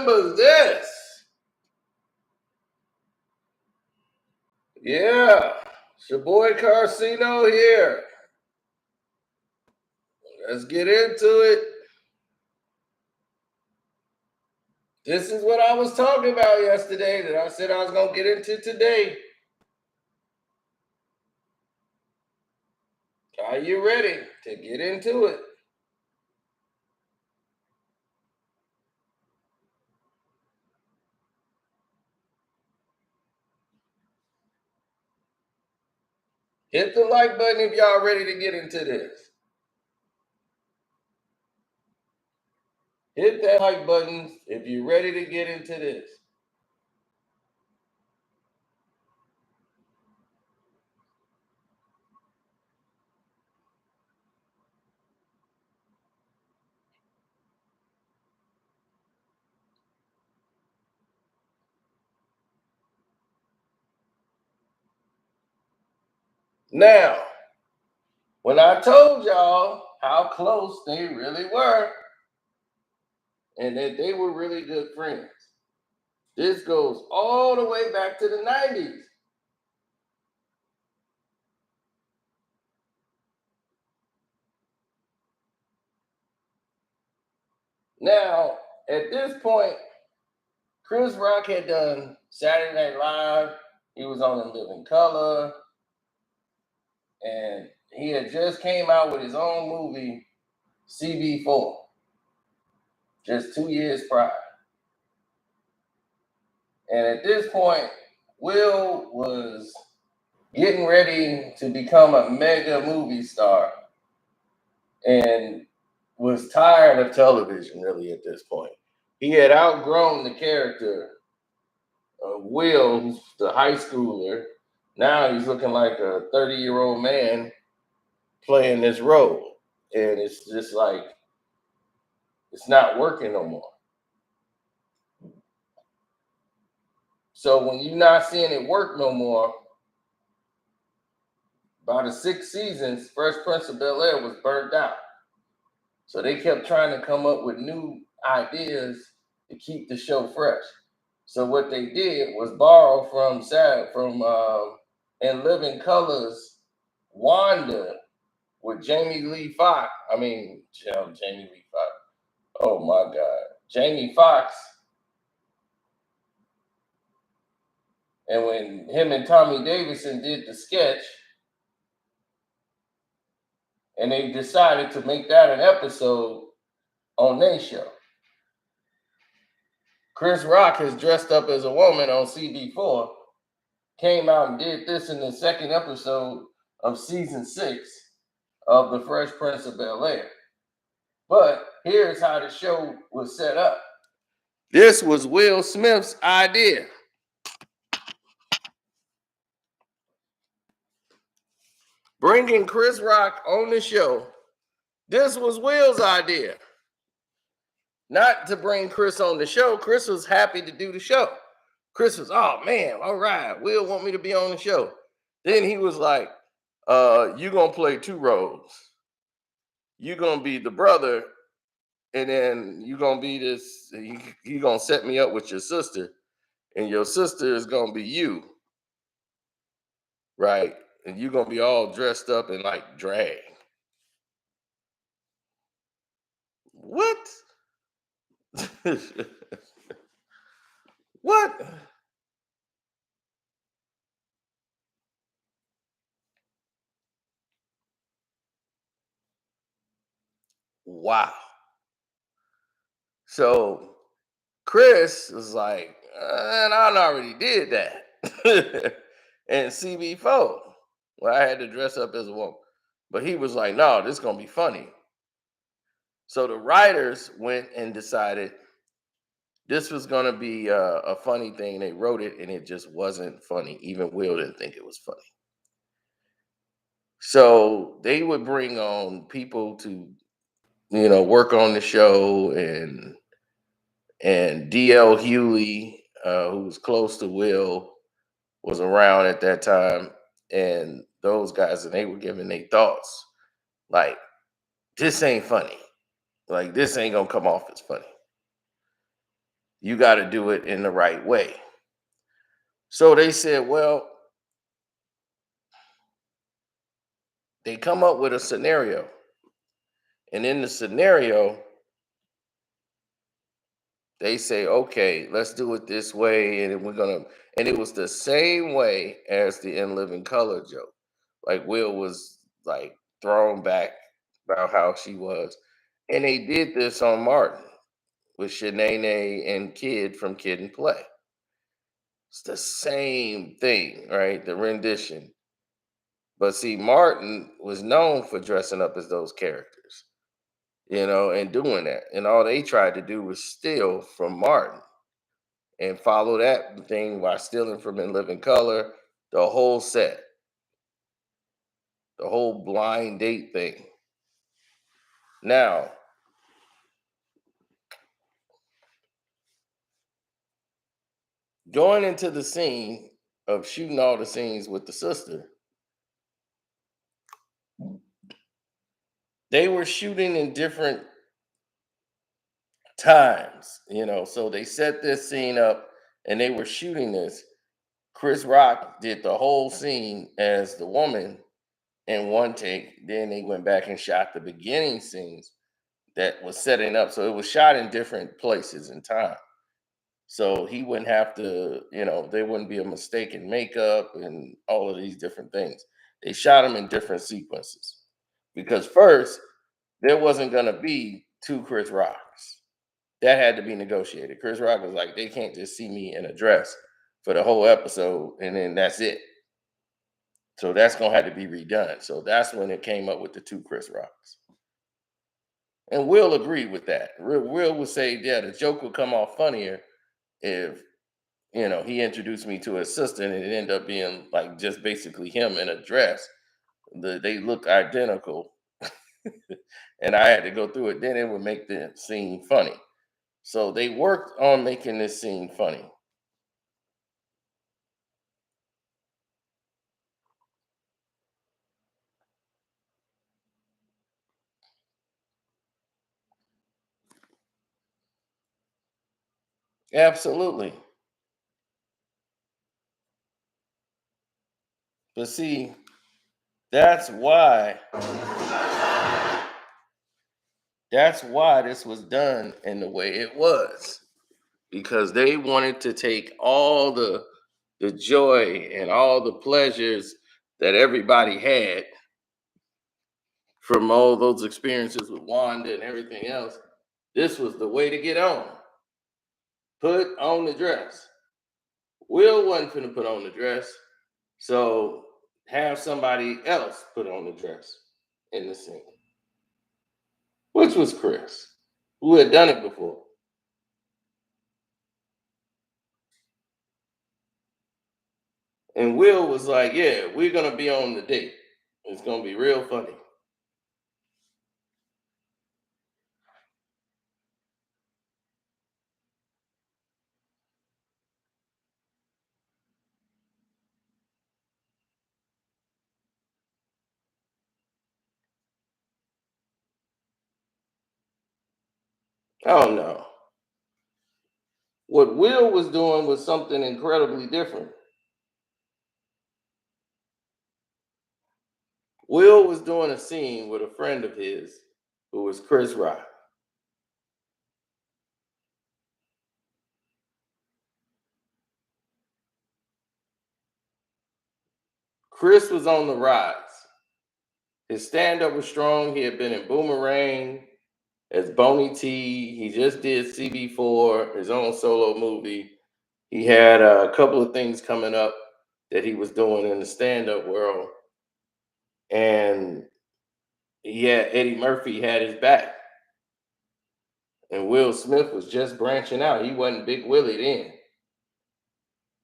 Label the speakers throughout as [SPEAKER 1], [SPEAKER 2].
[SPEAKER 1] remembers this? Yeah, it's your boy Carcino here. Let's get into it. This is what I was talking about yesterday that I said I was going to get into today. Are you ready to get into it? Hit the like button if y'all ready to get into this. Hit that like button if you're ready to get into this. Now, when I told y'all how close they really were and that they were really good friends, this goes all the way back to the 90s. Now, at this point, Chris Rock had done Saturday Night Live. He was on In Living Color. And he had just came out with his own movie, CB4, just 2 years prior. And at this point, Will was getting ready to become a mega movie star and was tired of television, really, at this point. He had outgrown the character of Will, who's the high schooler. Now he's looking like a 30-year-old man playing this role. And it's just like, it's not working no more. So when you're not seeing it work no more, by the 6 seasons, Fresh Prince of Bel-Air was burnt out. So they kept trying to come up with new ideas to keep the show fresh. So what they did was borrow from In Living Color's Wanda with Jamie Lee Foxx. Jamie Lee Foxx. Oh my God. Jamie Foxx. And when him and Tommy Davidson did the sketch, and they decided to make that an episode on their show. Chris Rock has dressed up as a woman on CB4, came out and did this in the second episode of season 6 of The Fresh Prince of Bel-Air. But here's how the show was set up. This was Will Smith's idea. Bringing Chris Rock on the show, this was Will's idea. Not to bring Chris on the show. Chris was happy to do the show. Chris was, oh man, all right, Will want me to be on the show. Then he was like, you're going to play 2 roles. You're going to be the brother, and then you're going to be this, you're going to set me up with your sister, and your sister is going to be you, right? And you're going to be all dressed up in like drag. What? What? Wow. So Chris was like, and I already did that. And CB4, well, I had to dress up as a woman. But he was like, no, this is going to be funny. So the writers went and decided this was going to be a funny thing. They wrote it, and it just wasn't funny. Even Will didn't think it was funny. So they would bring on people to, work on the show, and D.L. Hewley, who was close to Will, was around at that time, and those guys, and they were giving their thoughts. Like, this ain't funny. Like, this ain't gonna come off as funny. You got to do it in the right way. So they said, well, they come up with a scenario. And in the scenario, they say, okay, let's do it this way. And and it was the same way as the In Living Color joke. Like Will was like thrown back about how she was. And they did this on Martin with Shanae and Kid from Kid and Play. It's the same thing, right? The rendition. But see, Martin was known for dressing up as those characters, and doing that. And all they tried to do was steal from Martin and follow that thing while stealing from In Living Color, the whole set, the whole blind date thing. Now, going into the scene of shooting all the scenes with the sister, they were shooting in different times, so they set this scene up and they were shooting this. Chris Rock did the whole scene as the woman in one take. Then they went back and shot the beginning scenes that was setting up. So it was shot in different places in time. So he wouldn't have to, there wouldn't be a mistake in makeup and all of these different things. They shot him in different sequences because first there wasn't going to be two Chris Rocks. That had to be negotiated. Chris Rock was like, they can't just see me in a dress for the whole episode and then that's it. So that's going to have to be redone. So that's when it came up with the two Chris Rocks. And Will agreed with that. Will would say, yeah, the joke would come off funnier if, he introduced me to his sister and it ended up being like just basically him in a dress. They look identical. And I had to go through it. Then it would make the scene funny. So they worked on making this scene funny. Absolutely. But see, that's why this was done in the way it was. Because they wanted to take all the joy and all the pleasures that everybody had from all those experiences with Wanda and everything else. This was the way to get on. Put on the dress. Will wasn't finna put on the dress, so have somebody else put on the dress in the scene, which was Chris, who had done it before. And Will was like, yeah, we're going to be on the date. It's going to be real funny. Oh no. What Will was doing was something incredibly different. Will was doing a scene with a friend of his who was Chris Rock. Chris was on the rise. His stand up was strong. He had been in Boomerang as Boney T. He just did CB4, his own solo movie. He had a couple of things coming up that he was doing in the stand up world. And Eddie Murphy had his back. And Will Smith was just branching out. He wasn't Big Willie then.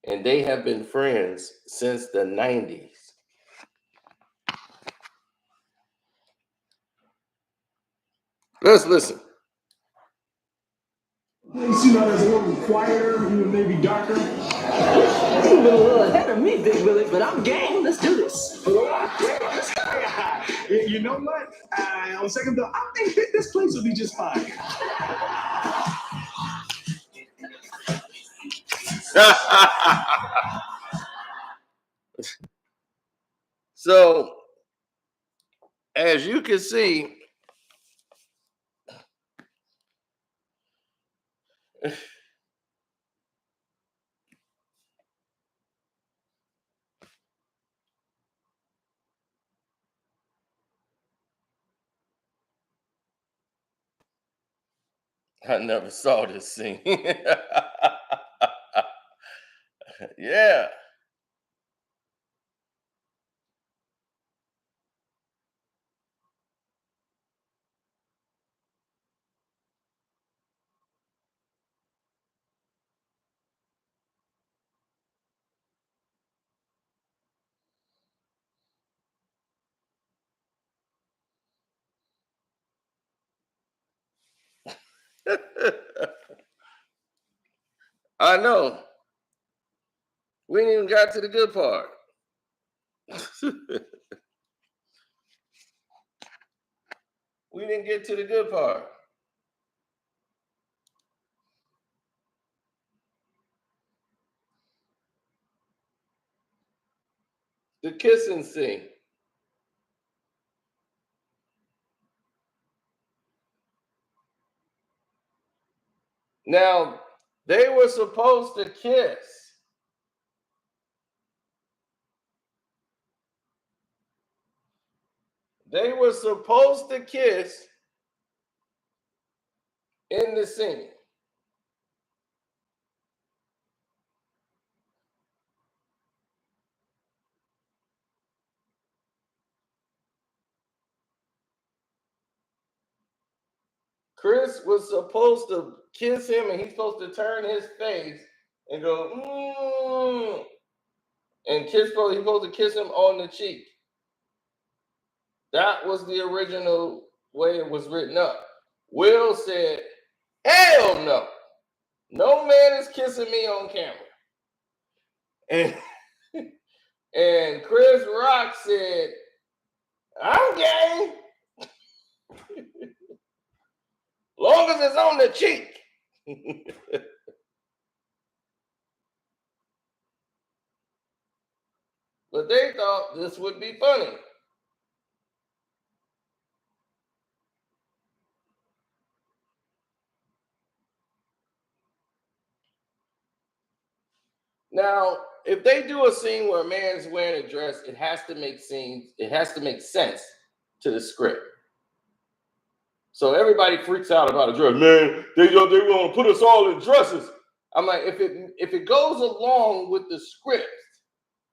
[SPEAKER 1] And they have been friends since the 90s. Let's listen.
[SPEAKER 2] You see how that's a little quieter, even maybe darker?
[SPEAKER 3] You've been a little ahead of me, Big Willie, but I'm game. Let's do this.
[SPEAKER 2] You know what? On second thought, I think this place will be just fine.
[SPEAKER 1] So, as you can see, I never saw this scene. Yeah. I know. We ain't even got to the good part. We didn't get to the good part. The kissing scene. Now, they were supposed to kiss. They were supposed to kiss in the scene. Chris was supposed to kiss him, and he's supposed to turn his face and go, and he's supposed to kiss him on the cheek. That was the original way it was written up. Will said, hell no. No man is kissing me on camera. And, and Chris Rock said, I'm game. Long as it's on the cheek. But they thought this would be funny. Now, if they do a scene where a man is wearing a dress, it has to make sense to the script. So everybody freaks out about a dress. Man, they want to put us all in dresses. I'm like, if it goes along with the script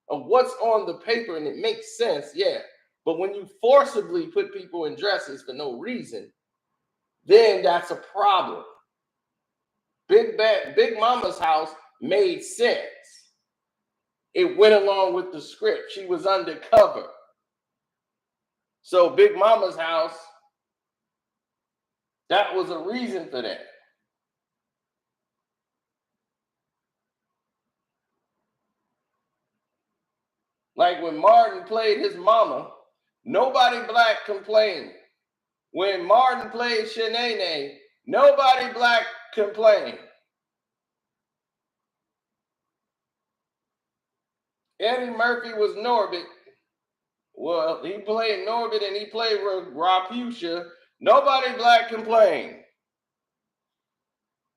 [SPEAKER 1] of what's on the paper and it makes sense, yeah. But when you forcibly put people in dresses for no reason, then that's a problem. Big Mama's house made sense. It went along with the script. She was undercover. So Big Mama's house, that was a reason for that. Like when Martin played his mama, nobody black complained. When Martin played Shanae, nobody black complained. Eddie Murphy was Norbit. Well, he played Norbit and he played Raputia. Nobody black complained.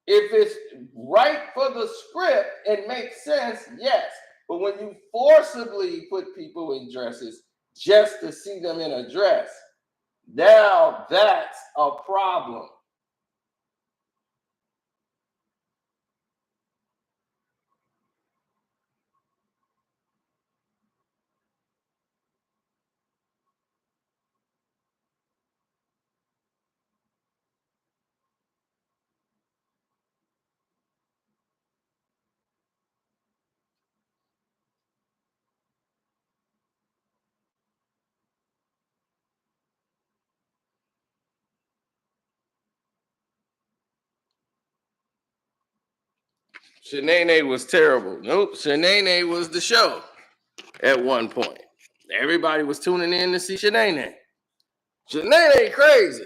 [SPEAKER 1] If it's right for the script and makes sense, yes. But when you forcibly put people in dresses just to see them in a dress, now that's a problem. Shanae was terrible. Nope, Shanae was the show at one point. Everybody was tuning in to see Shanae. Shanae crazy.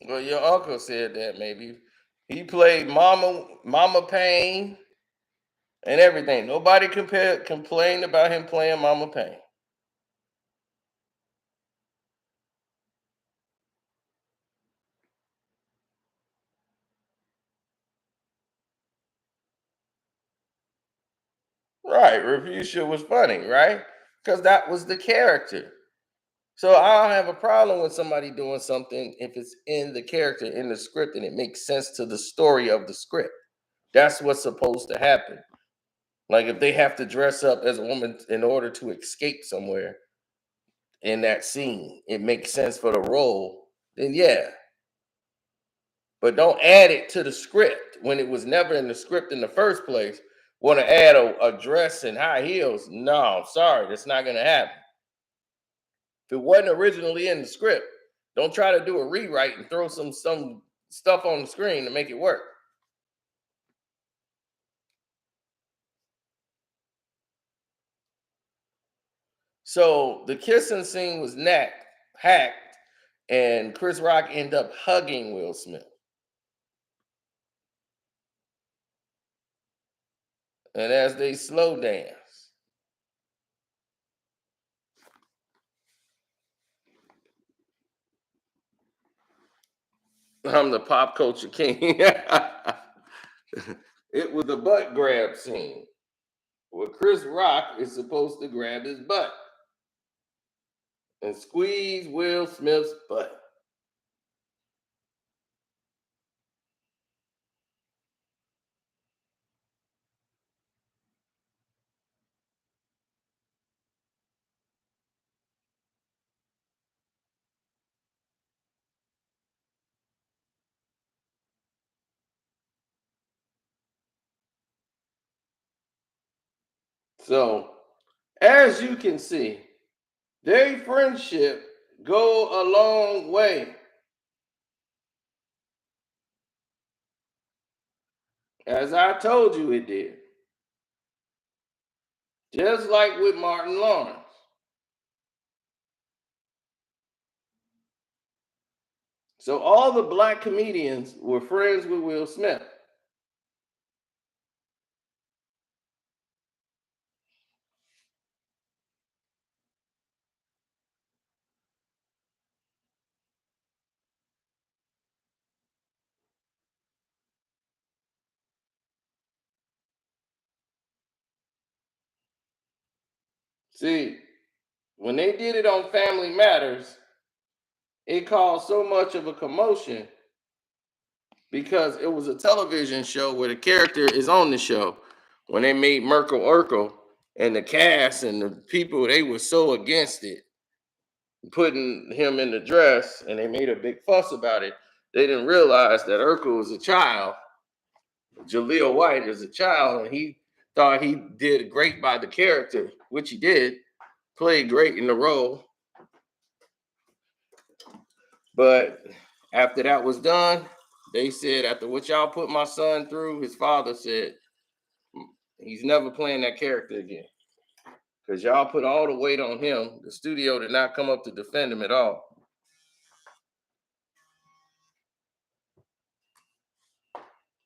[SPEAKER 1] Well, your uncle said that maybe. He played Mama Pain and everything. Nobody complained about him playing Mama Pain. Right. Refusia was funny, right? Because that was the character. So I don't have a problem with somebody doing something if it's in the character, in the script, and it makes sense to the story of the script. That's what's supposed to happen. Like if they have to dress up as a woman in order to escape somewhere in that scene, it makes sense for the role, then yeah. But don't add it to the script when it was never in the script in the first place. Want to add a dress and high heels? No, sorry, that's not going to happen. If it wasn't originally in the script, don't try to do a rewrite and throw some stuff on the screen to make it work. So the kissing scene was hacked, and Chris Rock ended up hugging Will Smith. And as they slow dance, I'm the pop culture king. It was a butt grab scene where Chris Rock is supposed to grab his butt and squeeze Will Smith's butt. So, as you can see, their friendship go a long way. As I told you it did. Just like with Martin Lawrence. So all the black comedians were friends with Will Smith. See, when they did it on Family Matters, it caused so much of a commotion because it was a television show where the character is on the show. When they made Merkel Urkel and the cast and the people, they were so against it, putting him in the dress, and they made a big fuss about it. They didn't realize that Urkel was a child. Jaleel White is a child, and he thought he did great by the character, which he did, played great in the role. But after that was done, they said, after what y'all put my son through, his father said, he's never playing that character again. Because y'all put all the weight on him. The studio did not come up to defend him at all.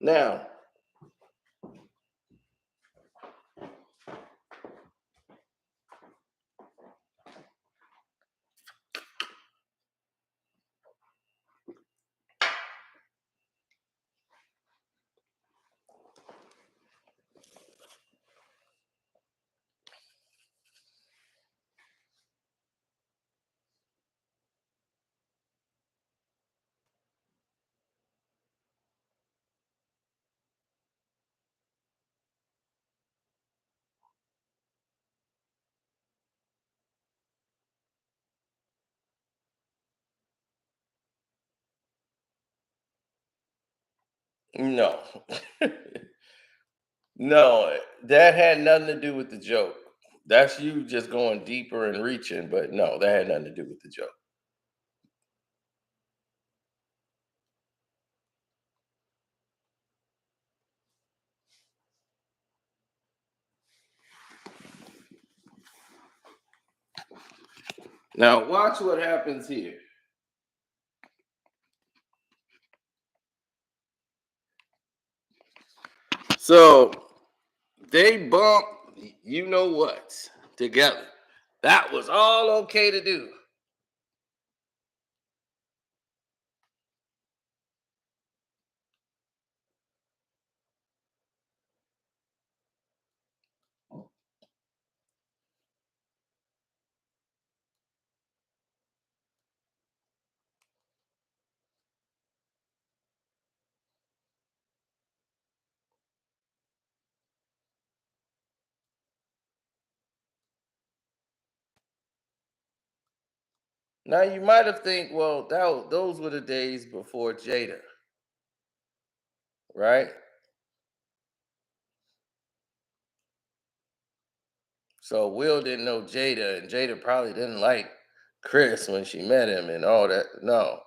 [SPEAKER 1] Now, no. No, that had nothing to do with the joke. That's you just going deeper and reaching, but no, that had nothing to do with the joke. Now, watch what happens here. So they bumped, you know what, together. That was all okay to do. Now you might have think, well, those were the days before Jada, right? So Will didn't know Jada, and Jada probably didn't like Chris when she met him and all that. No,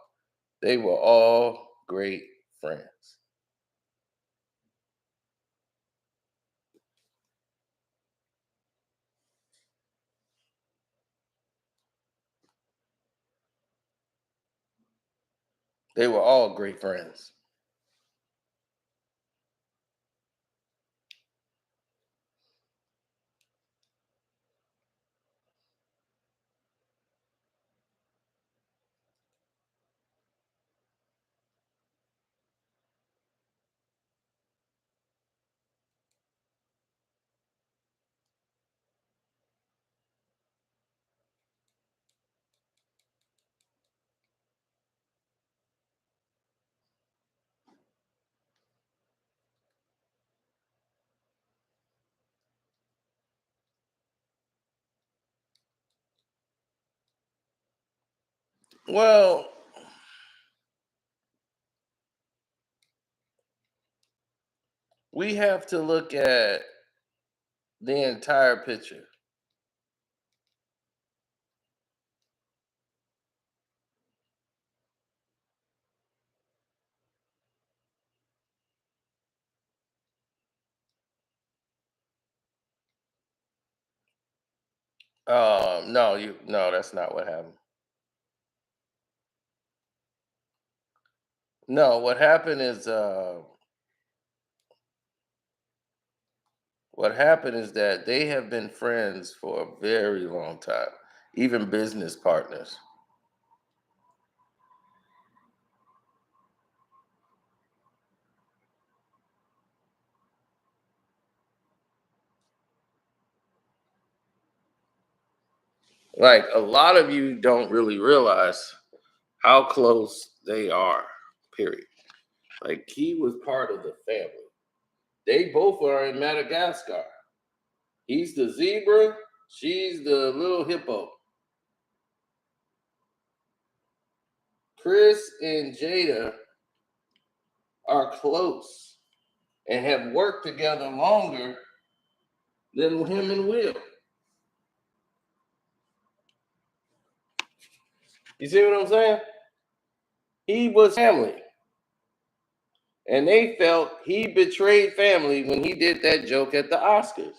[SPEAKER 1] they were all great friends. They were all great friends. Well, we have to look at the entire picture. No, that's not what happened. No, what happened is that they have been friends for a very long time, even business partners. Like a lot of you don't really realize how close they are. Period. Like he was part of the family. They both are in Madagascar. He's the zebra, she's the little hippo. Chris and Jada are close and have worked together longer than him and Will. You see what I'm saying? He was family. And they felt he betrayed family when he did that joke at the Oscars.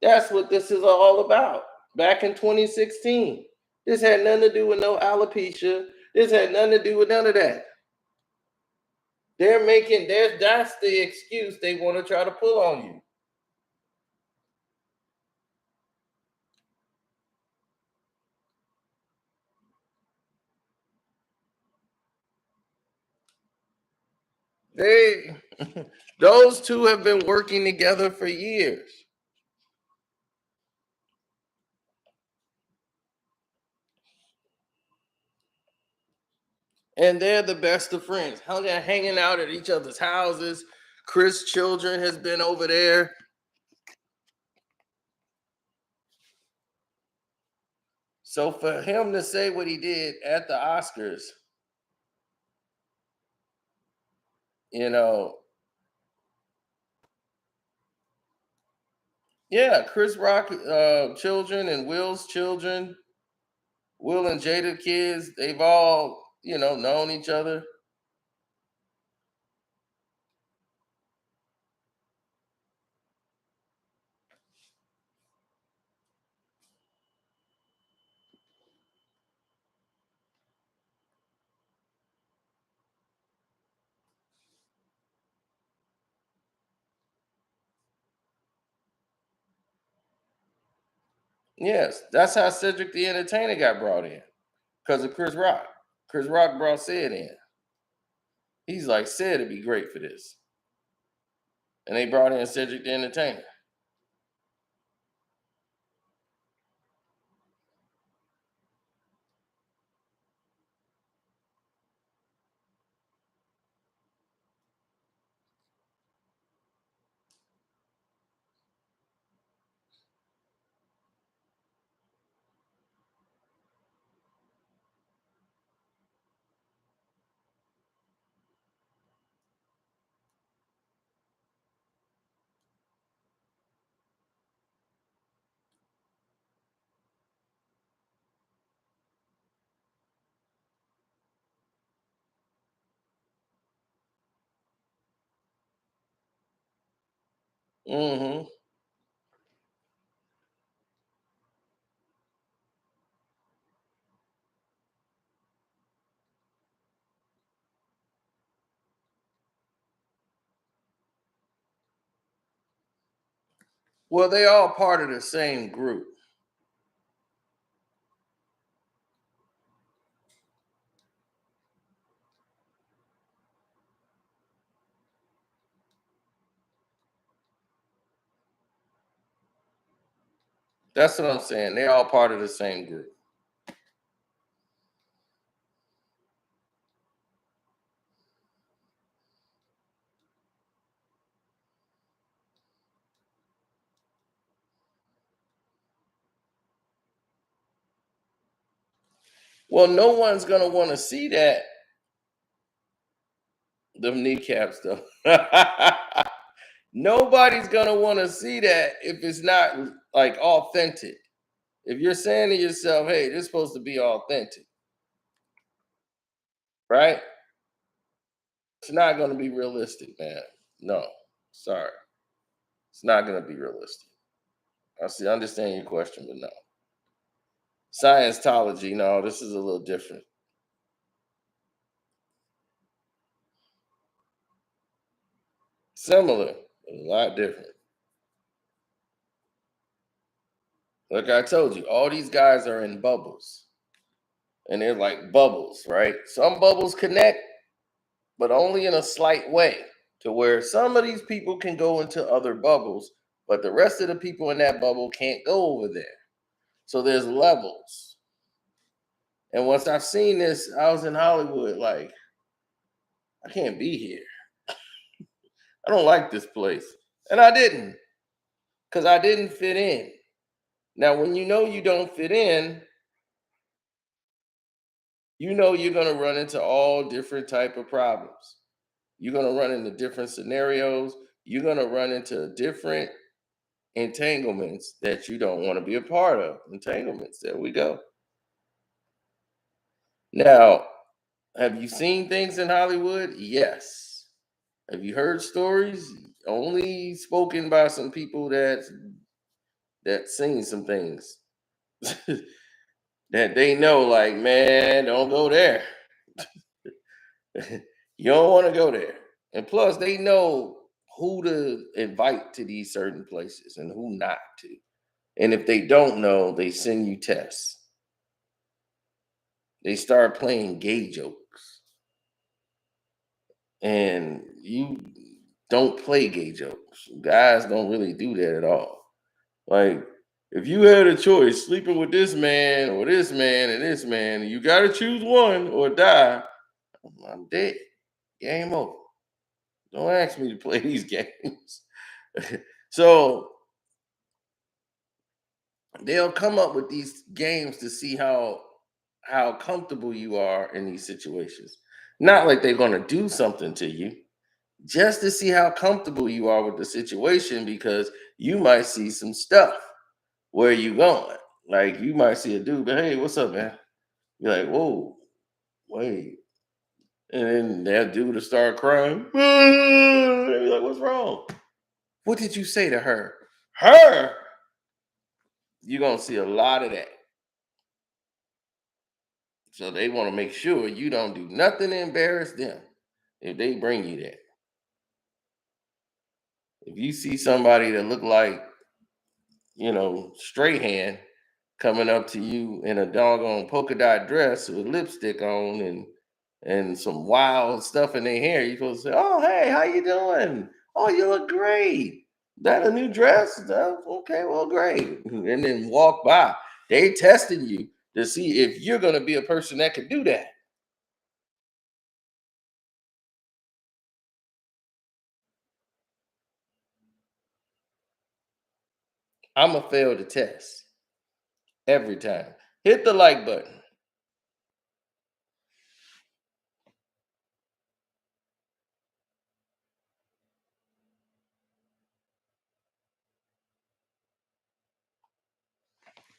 [SPEAKER 1] That's what this is all about. Back in 2016. This had nothing to do with no alopecia. This had nothing to do with none of that. That's the excuse they want to try to pull on you. They those two have been working together for years. And they're the best of friends. How they're hanging out at each other's houses. Chris' children has been over there. So for him to say what he did at the Oscars, you know, yeah, Chris Rock children and Will's children, Will and Jada kids, they've all, known each other. Yes, that's how Cedric the Entertainer got brought in because of Chris Rock. Chris Rock brought Sid in. He's like, Sid would be great for this. And they brought in Cedric the Entertainer. Mm-hmm. Well, they all part of the same group. That's what I'm saying. They all part of the same group. Well, no one's gonna want to see that. Them kneecaps, though. Nobody's gonna want to see that if it's not like authentic. If you're saying to yourself, "Hey, this is supposed to be authentic," right? It's not gonna be realistic, man. No, sorry, it's not gonna be realistic. I see, I understand your question, but no. Scientology, no, this is a little different. Similar, but a lot different. Like I told you, all these guys are in bubbles, and they're like bubbles, right? Some bubbles connect, but only in a slight way, to where some of these people can go into other bubbles, but the rest of the people in that bubble can't go over there. So there's levels. And once I've seen this, I was in Hollywood, like, I can't be here. I don't like this place. And I didn't, because I didn't fit in. Now, when you know you don't fit in, you know you're going to run into all different type of problems. You're going to run into different scenarios. You're going to run into different entanglements that you don't want to be a part of. Entanglements. There we go. Now, have you seen things in Hollywood? Yes. Have you heard stories? Only spoken by some people that seen some things that they know. Like, man, don't go there. You don't want to go there. And plus, they know who to invite to these certain places and who not to. And if they don't know, they send you tests. They start playing gay jokes. And you don't play gay jokes. Guys don't really do that at all. Like, if you had a choice sleeping with this man or this man and this man, and you got to choose one or die, I'm dead. Game over. Don't ask me to play these games. So they'll come up with these games to see how comfortable you are in these situations. Not like they're going to do something to you, just to see how comfortable you are with the situation, because you might see some stuff where you going. Like, you might see a dude, but hey, what's up, man? You're like, whoa, wait. And then that dude will start crying. They're like, what's wrong? What did you say to her? Her? You're going to see a lot of that. So they want to make sure you don't do nothing to embarrass them if they bring you there. If you see somebody that look like, straight hand, coming up to you in a doggone polka dot dress with lipstick on and some wild stuff in their hair, you're supposed to say, "Oh, hey, how you doing? Oh, you look great. That a new dress? Okay, well, great." And then walk by. They testing you to see if you're going to be a person that can do that. I'm going to fail the test every time. Hit the like button.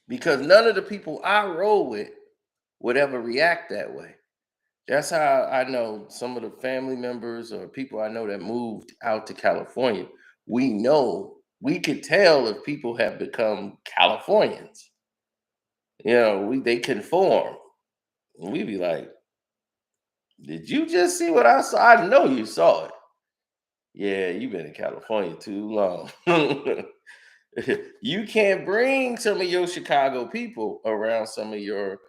[SPEAKER 1] Because none of the people I roll with would ever react that way. That's how I know some of the family members or people I know that moved out to California. We could tell if people have become Californians. They conform. And we be like, "Did you just see what I saw? I know you saw it. Yeah, you've been in California too long." You can't bring some of your Chicago people around some of your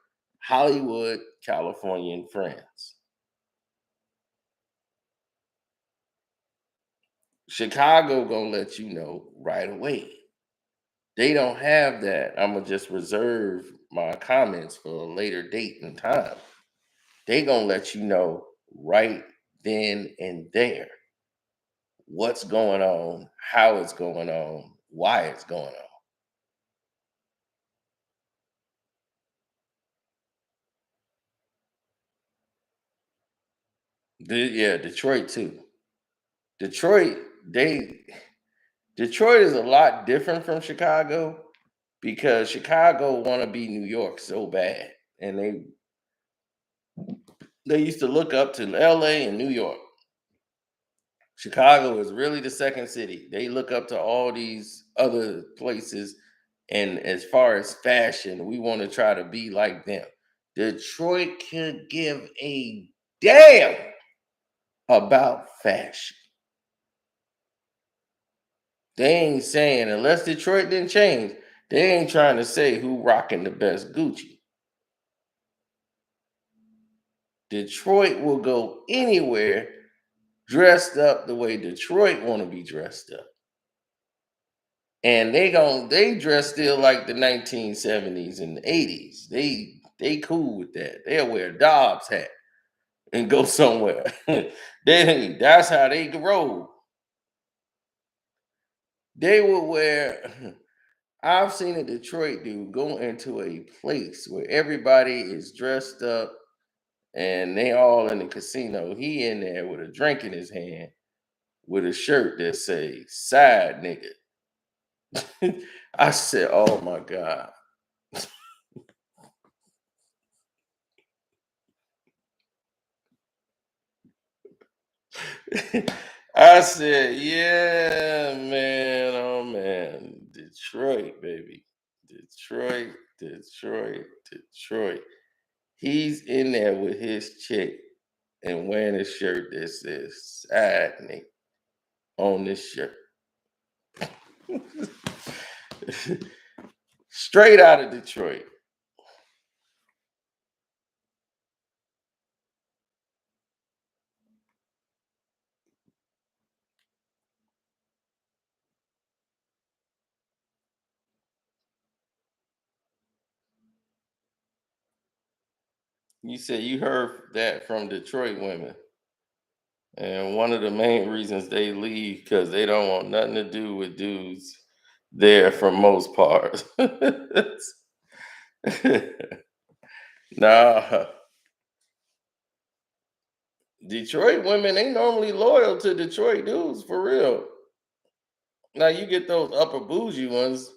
[SPEAKER 1] Hollywood Californian friends. Chicago gonna let you know right away. They don't have that. I'm gonna just reserve my comments for a later date and time. They gonna let you know right then and there what's going on, how it's going on, why it's going on. Yeah, Detroit too. Detroit, they Detroit is a lot different from Chicago because Chicago want to be New York so bad, and they used to look up to LA and New York. Chicago is really the second city. They look up to all these other places, and as far as fashion, we want to try to be like them. Detroit could give a damn about fashion. They ain't saying unless Detroit didn't change. They ain't trying to say who rocking the best Gucci. Detroit will go anywhere dressed up the way Detroit want to be dressed up. And they dress still like the 1970s and the 80s. They cool with that. They'll wear a Dobbs hat and go somewhere. That's how they roll. They will wear I've seen a Detroit dude go into a place where everybody is dressed up and they all in the casino. He in there with a drink in his hand with a shirt that say side nigga. I said, "Oh my God." I said, "Yeah, man. Oh man. Detroit, baby. Detroit, Detroit, Detroit." He's in there with his chick and wearing a shirt that says side nigga on this shirt. Straight out of Detroit. You said you heard that from Detroit women. And one of the main reasons they leave because they don't want nothing to do with dudes there for most parts. Nah, Detroit women, they normally loyal to Detroit dudes for real. Now you get those upper bougie ones,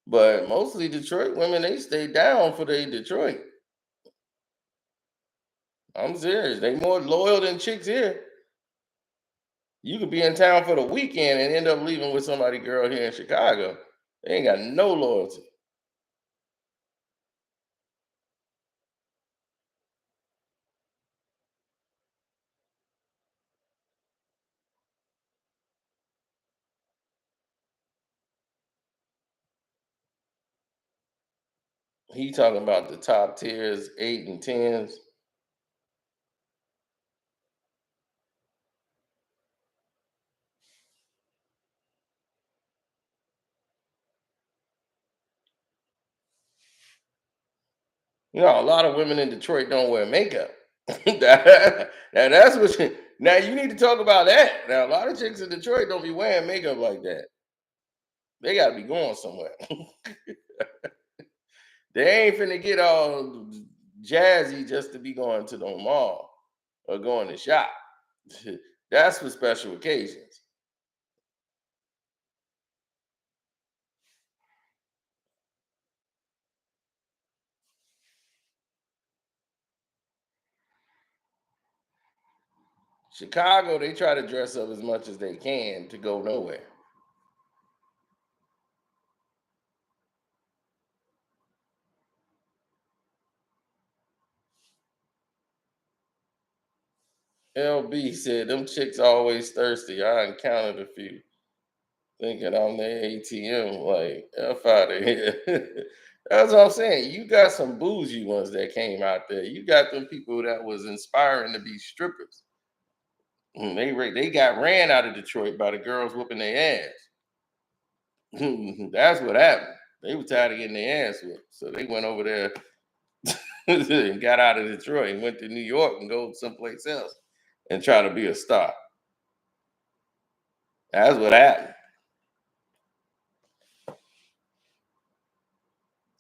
[SPEAKER 1] but mostly Detroit women, they stay down for their Detroit. I'm serious. They more loyal than chicks here. You could be in town for the weekend and end up leaving with somebody girl here in Chicago. They ain't got no loyalty. He talking about the top tiers, 8 and 10s. You know, a lot of women in Detroit don't wear makeup. Now that's what now you need to talk about that. Now a lot of chicks in Detroit don't be wearing makeup like that. They gotta be going somewhere. They ain't finna get all jazzy just to be going to the mall or going to shop. That's for special occasions. Chicago, they try to dress up as much as they can to go nowhere. LB said, them chicks always thirsty. I encountered a few thinking I'm their ATM. Like, F out of here. That's what I'm saying. You got some bougie ones that came out there. You got them people that was inspiring to be strippers. They got ran out of Detroit by the girls whooping their ass. That's what happened. They were tired of getting their ass whooped. So they went over there and got out of Detroit and went to New York and go someplace else and try to be a star. That's what happened.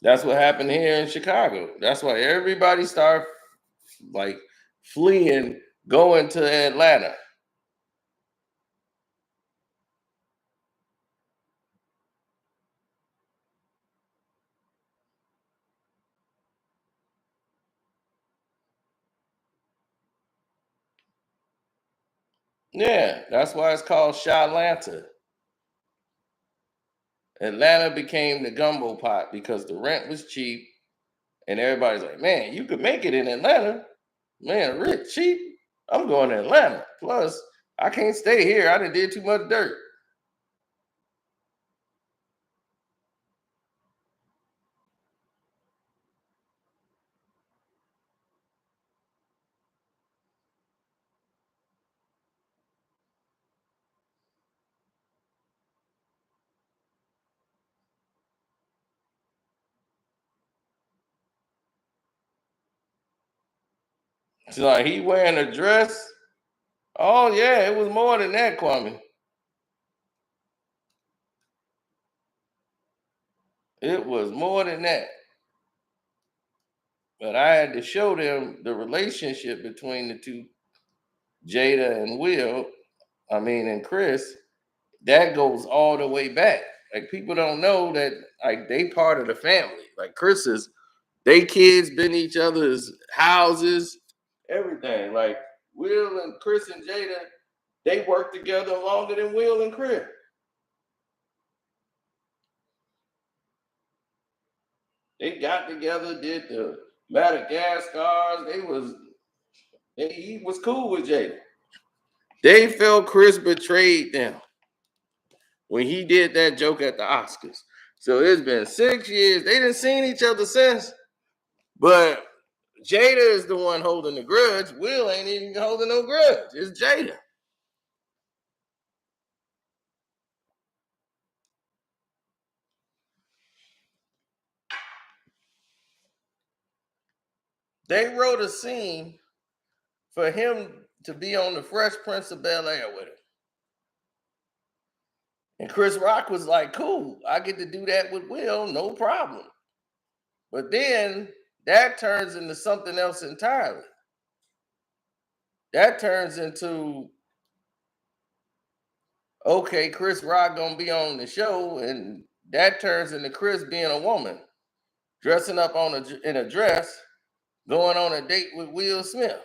[SPEAKER 1] That's what happened here in Chicago. That's why everybody started like fleeing, going to Atlanta. Yeah, that's why it's called Atlanta. Atlanta became the gumbo pot because the rent was cheap, and everybody's like, "Man, you could make it in Atlanta, man. Rent cheap. I'm going to Atlanta. Plus, I can't stay here. I done did too much dirt." She's like, "He wearing a dress." Oh yeah, it was more than that, Kwame. It was more than that. But I had to show them the relationship between the two, Jada and Will. I mean, and Chris. That goes all the way back. Like people don't know that like they part of the family. Like Chris is, they kids been each other's houses, everything. Like Will and Chris and Jada, they worked together longer than Will and Chris. They got together, did the Madagascars. He was cool with Jada. They felt Chris betrayed them when he did that joke at the Oscars. So it's been 6 years. They didn't seen each other since. But Jada is the one holding the grudge. Will ain't even holding no grudge. It's Jada. They wrote a scene for him to be on the Fresh Prince of Bel Air with him. And Chris Rock was like, cool, I get to do that with Will, no problem. But then that turns into something else entirely. That turns into, okay, Chris Rock gonna be on the show, and that turns into Chris being a woman, dressing up in a dress, going on a date with Will Smith.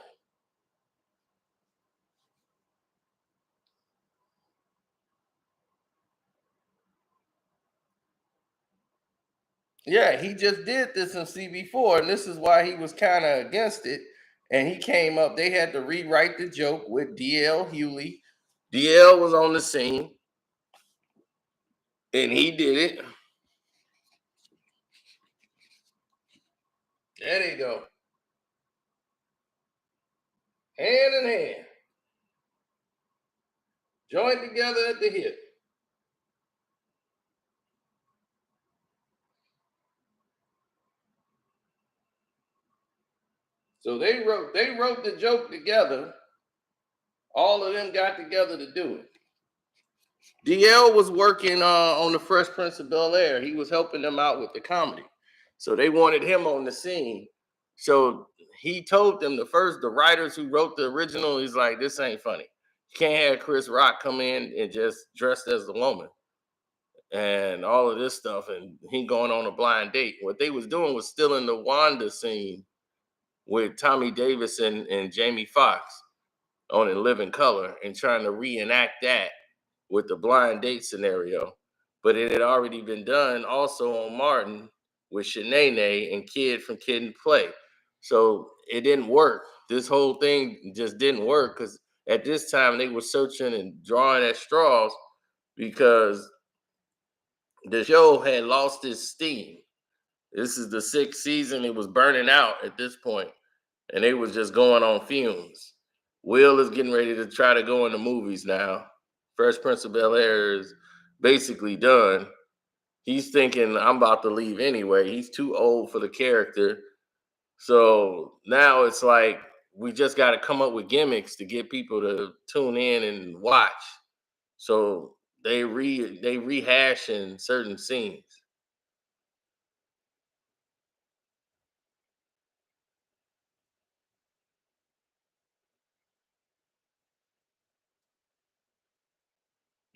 [SPEAKER 1] Yeah, he just did this in CB4, and this is why he was kind of against it. And he came up, they had to rewrite the joke with DL Hewley. DL was on the scene, and he did it. There they go. Hand in hand. Joined together at the hip. So they wrote the joke together. All of them got together to do it. DL was working on the Fresh Prince of Bel-Air. He was helping them out with the comedy. So they wanted him on the scene. So he told them the writers who wrote the original, he's like, this ain't funny. You can't have Chris Rock come in and just dressed as a woman and all of this stuff. And he going on a blind date. What they was doing was stealing the Wanda scene with Tommy Davis and Jamie Foxx on In Living Color and trying to reenact that with the blind date scenario. But it had already been done also on Martin with Shanae and Kid from Kid and Play. So it didn't work. This whole thing just didn't work because at this time they were searching and drawing at straws because the show had lost its steam. This is the 6th season. It was burning out at this point, and they was just going on fumes. Will is getting ready to try to go in the movies now. Fresh Prince of Bel-Air is basically done. He's thinking, I'm about to leave anyway. He's too old for the character. So now it's like we just got to come up with gimmicks to get people to tune in and watch. So they rehashing certain scenes.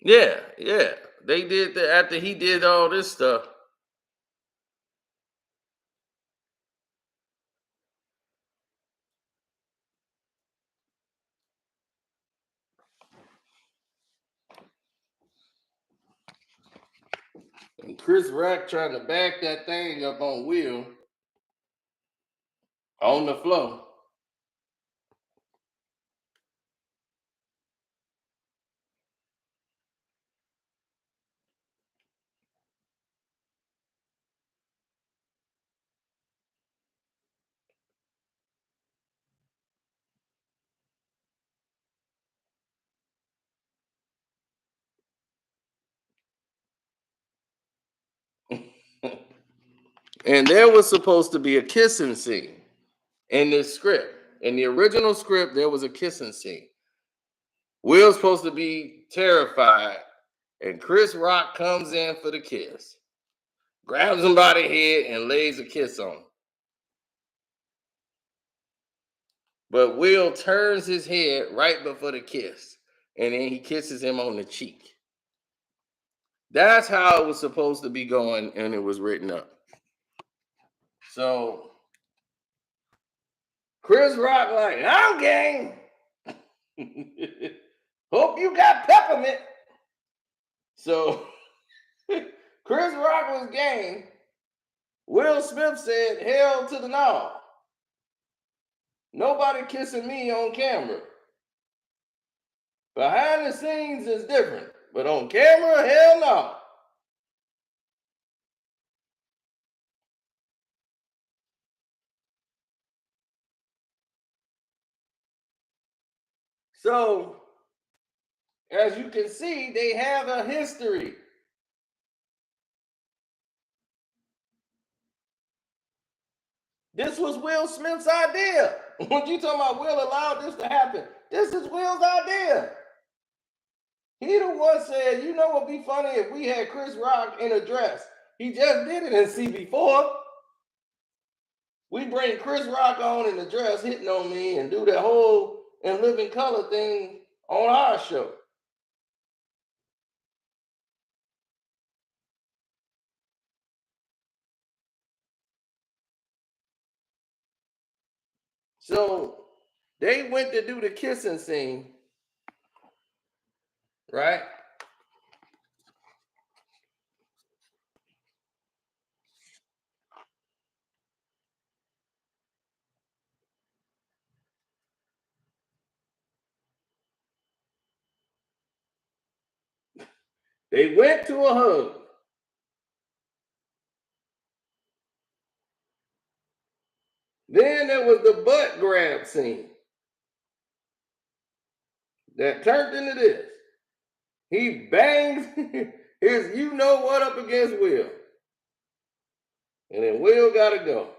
[SPEAKER 1] Yeah, yeah. They did that after he did all this stuff. And Chris Rock trying to back that thing up on Will on the floor. And there was supposed to be a kissing scene in this script. In the original script, there was a kissing scene. Will's supposed to be terrified, and Chris Rock comes in for the kiss, grabs him by the head, and lays a kiss on him. But Will turns his head right before the kiss, and then he kisses him on the cheek. That's how it was supposed to be going, and it was written up. So Chris Rock like, I'm game. Hope you got peppermint. So Chris Rock was game. Will Smith said, hell to the no. Nobody kissing me on camera. Behind the scenes is different, but on camera, hell no. So, as you can see, they have a history. This was Will Smith's idea. When you talking about Will allowed this to happen, this is Will's idea. He the one said, you know what would be funny if we had Chris Rock in a dress. He just did it in CB4. We bring Chris Rock on in the dress hitting on me and do that whole In Living Color thing on our show. So they went to do the kissing scene, right? They went to a hug. fight scene that turned into this. He bangs his you know what up against Will. And then Will gotta go.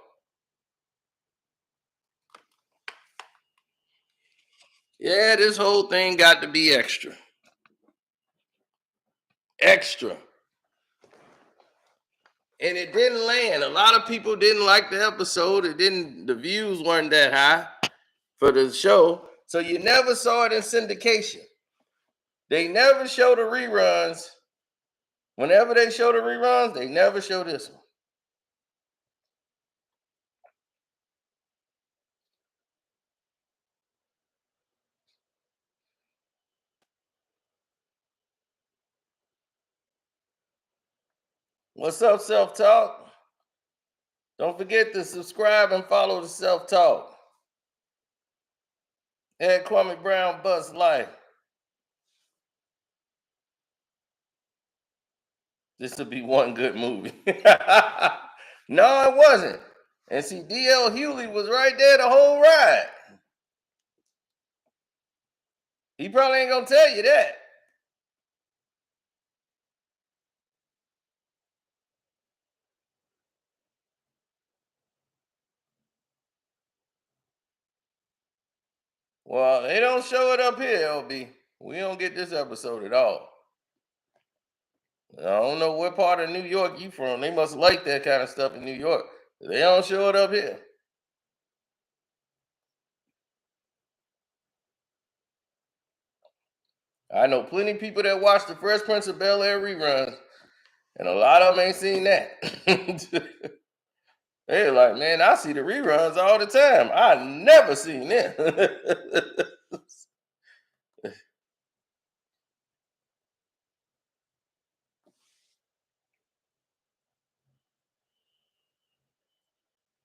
[SPEAKER 1] Yeah, this whole thing got to be extra. Extra. And it didn't land. A lot of people didn't like the episode. The views weren't that high for the show. So you never saw it in syndication. They never show the reruns. Whenever they show the reruns, they never show this one. What's up, Self-Talk? Don't forget to subscribe and follow the Self-Talk. Ed Kwame Brown, Buzz Life. This would be one good movie. No, it wasn't. And see, D.L. Hewley was right there the whole ride. He probably ain't gonna tell you that. Well, they don't show it up here, LB. We don't get this episode at all. I don't know what part of New York you from. They must like that kind of stuff in New York. They don't show it up here. I know plenty of people that watch the Fresh Prince of Bel-Air reruns, and a lot of them ain't seen that. They're like, man, I see the reruns all the time. I never seen them.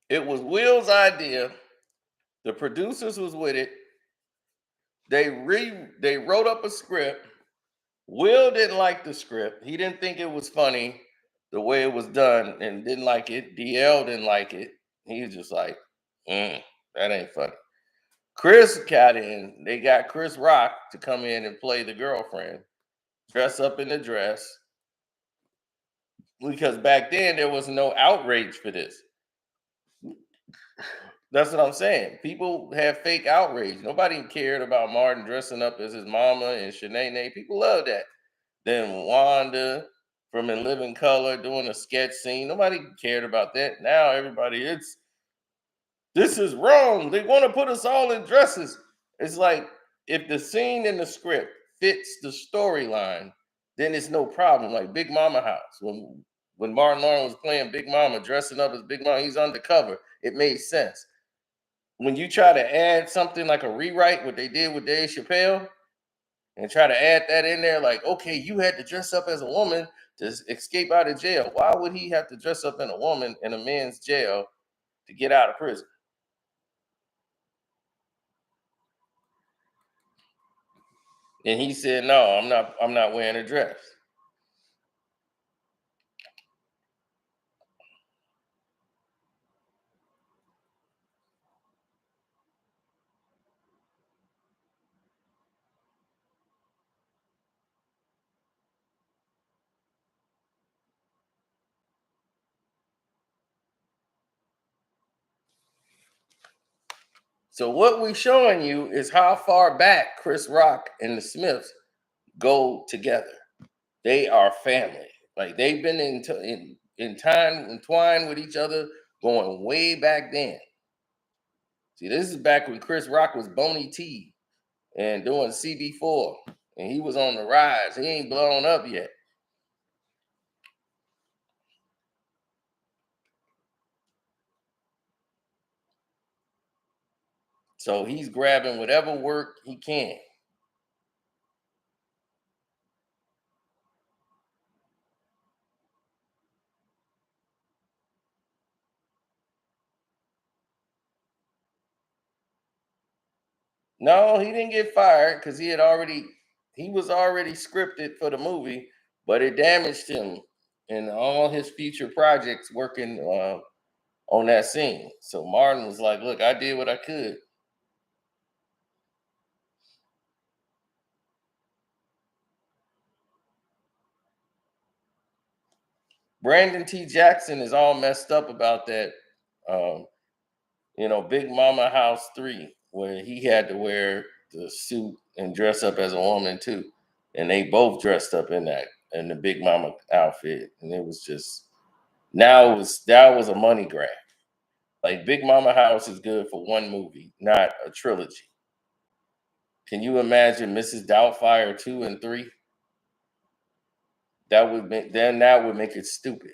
[SPEAKER 1] It was Will's idea. The producers was with it. They wrote up a script. Will didn't like the script. He didn't think it was funny the way it was done and didn't like it. DL didn't like it. He was just like, that ain't funny. Chris got in. They got Chris Rock to come in and play the girlfriend, dress up in the dress. Because back then there was no outrage for this. That's what I'm saying. People have fake outrage. Nobody cared about Martin dressing up as his mama and Shanae. People love that. Then Wanda from In Living Color doing a sketch scene. Nobody cared about that. Now everybody, this is wrong. They want to put us all in dresses. It's like if the scene in the script fits the storyline, then it's no problem. Like Big Mama House. When Martin Lawrence was playing Big Mama, dressing up as Big Mama, he's undercover. It made sense. When you try to add something like a rewrite, what they did with Dave Chappelle, and try to add that in there, like, okay, you had to dress up as a woman to escape out of jail. Why would he have to dress up in a woman in a men's jail to get out of prison? And he said, no, I'm not wearing a dress. So what we're showing you is how far back Chris Rock and the Smiths go together. They are family. Like they've been entwined with each other going way back then. See, this is back when Chris Rock was Boney T and doing CB4, and he was on the rise. He ain't blown up yet. So he's grabbing whatever work he can. No, he didn't get fired because he was already scripted for the movie, but it damaged him in all his future projects working on that scene. So Martin was like, look, I did what I could. Brandon T. Jackson is all messed up about that. Um, Big Mama House 3, where he had to wear the suit and dress up as a woman too. And they both dressed up in the Big Mama outfit. And it was just that was a money grab. Like Big Mama House is good for one movie, not a trilogy. Can you imagine Mrs. Doubtfire 2 and 3? That would make it stupid.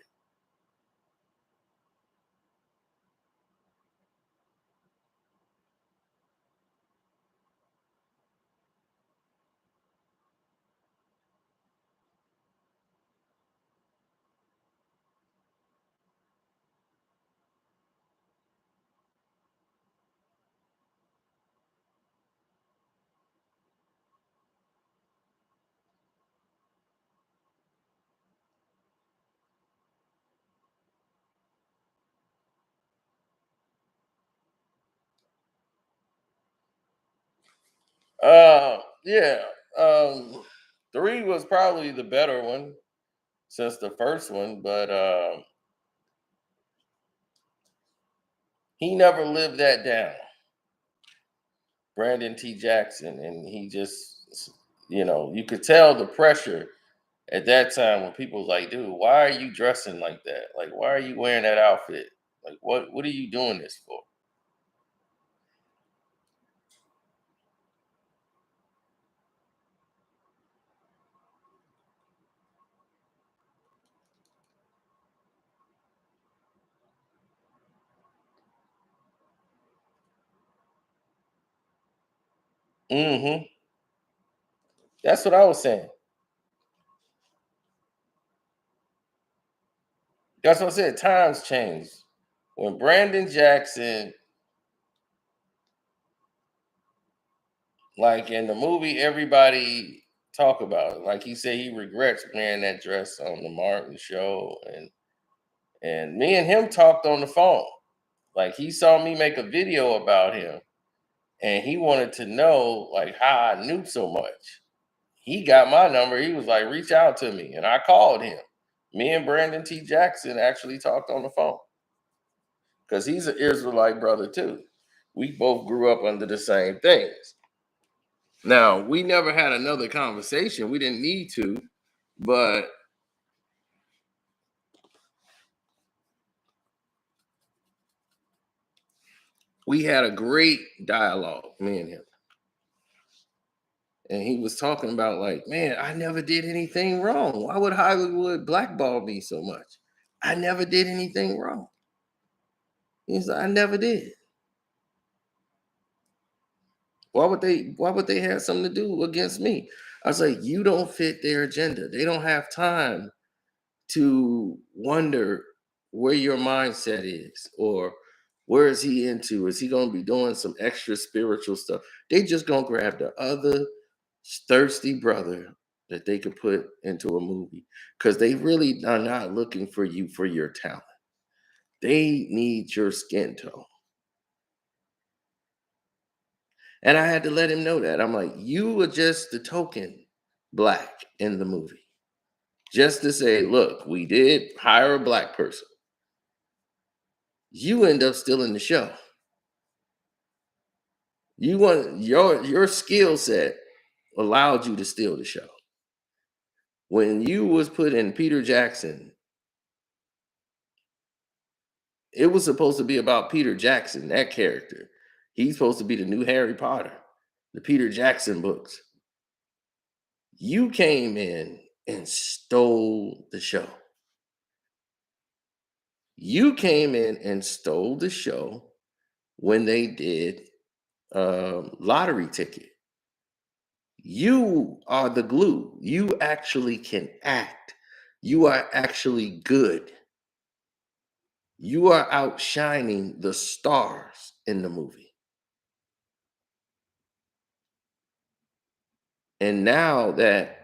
[SPEAKER 1] Yeah. Um, 3 was probably the better one since the first one, but he never lived that down. Brandon T. Jackson, and he just, you could tell the pressure at that time when people was like, dude, why are you dressing like that? Like, why are you wearing that outfit? Like, what are you doing this for? Mm-hmm. That's what I was saying. That's what I said. Times changed. When Brandon Jackson, like in the movie, everybody talk about it. Like he said, he regrets wearing that dress on the Martin show, and me and him talked on the phone. Like he saw me make a video about him, and he wanted to know like how I knew so much. He got my number. He was like, reach out to me. And I called him. Me and Brandon T. Jackson actually talked on the phone because he's an Israelite brother too. We both grew up under the same things. Now, we never had another conversation. We didn't need to, but we had a great dialogue, me and him. And he was talking about, like, man, I never did anything wrong. Why would Hollywood blackball me so much? I never did anything wrong. He's like, I never did. Why would they have something to do against me? I was like, you don't fit their agenda. They don't have time to wonder where your mindset is or where is he into? Is he gonna be doing some extra spiritual stuff? They just gonna grab the other thirsty brother that they could put into a movie because they really are not looking for you for your talent. They need your skin tone. And I had to let him know that. I'm like, you were just the token black in the movie. Just to say, look, we did hire a black person. You end up stealing the show. You want your skill set allowed you to steal the show. When you was put in Peter Jackson, it was supposed to be about Peter Jackson, that character. He's supposed to be the new Harry Potter, the Peter Jackson books. You came in and stole the show. You came in and stole the show when they did lottery ticket. You are the glue. You actually can act. You are actually good. You are outshining the stars in the movie. And now that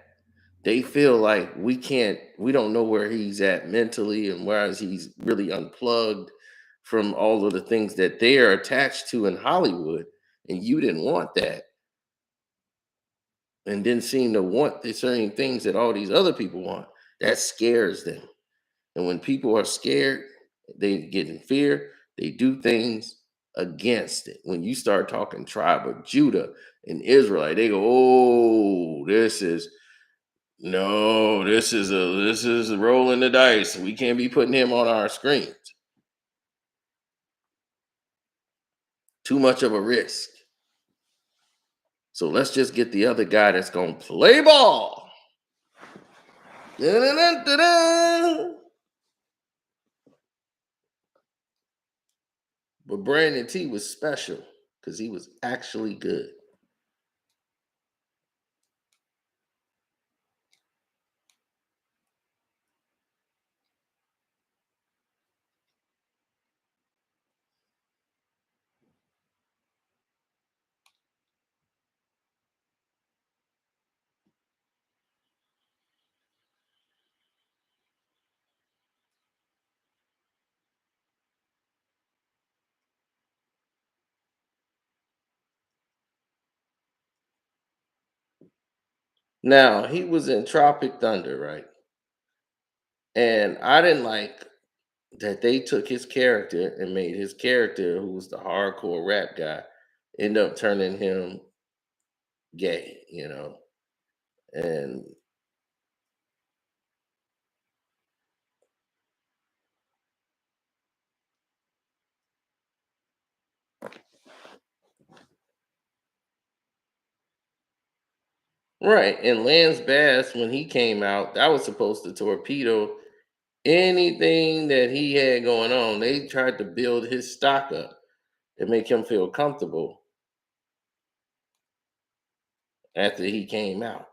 [SPEAKER 1] they feel like we don't know where he's at mentally and whereas he's really unplugged from all of the things that they are attached to in Hollywood, and you didn't want that, and didn't seem to want the same things that all these other people want, that scares them. And when people are scared, they get in fear, they do things against it. When you start talking tribe of Judah and Israelite, they go, "Oh, this is no, this is rolling the dice. We can't be putting him on our screens. Too much of a risk. So let's just get the other guy that's gonna play ball." Dun-dun-dun-dun-dun. But Brandon T was special because he was actually good. Now he was in Tropic Thunder, right? And I didn't like that they took his character and made his character, who was the hardcore rap guy, end up turning him gay. And right, and Lance Bass, when he came out, that was supposed to torpedo anything that he had going on. They tried to build his stock up and make him feel comfortable after he came out.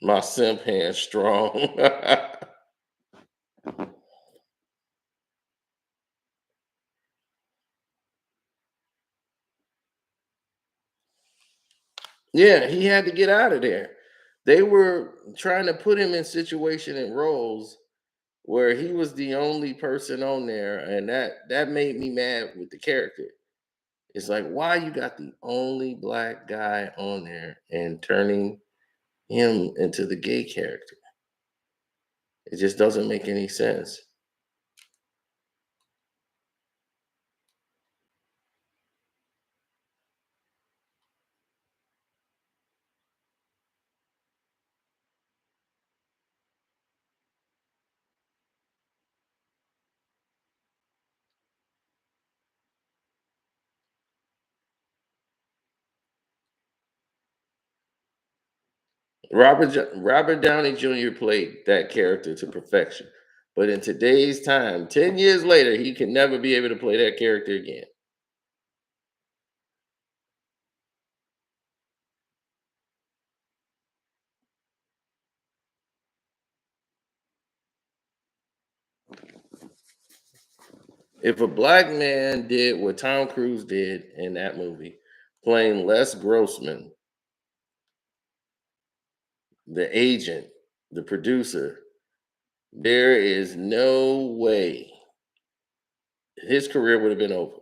[SPEAKER 1] My simp hand strong. Yeah, he had to get out of there. They were trying to put him in situation and roles where he was the only person on there, and that made me mad with the character. It's like, why you got the only black guy on there and turning him into the gay character? It just doesn't make any sense. Robert Downey Jr. played that character to perfection. But in today's time, 10 years later, he can never be able to play that character again. If a black man did what Tom Cruise did in that movie, playing Les Grossman, the agent, the producer, there is no way his career would have been over.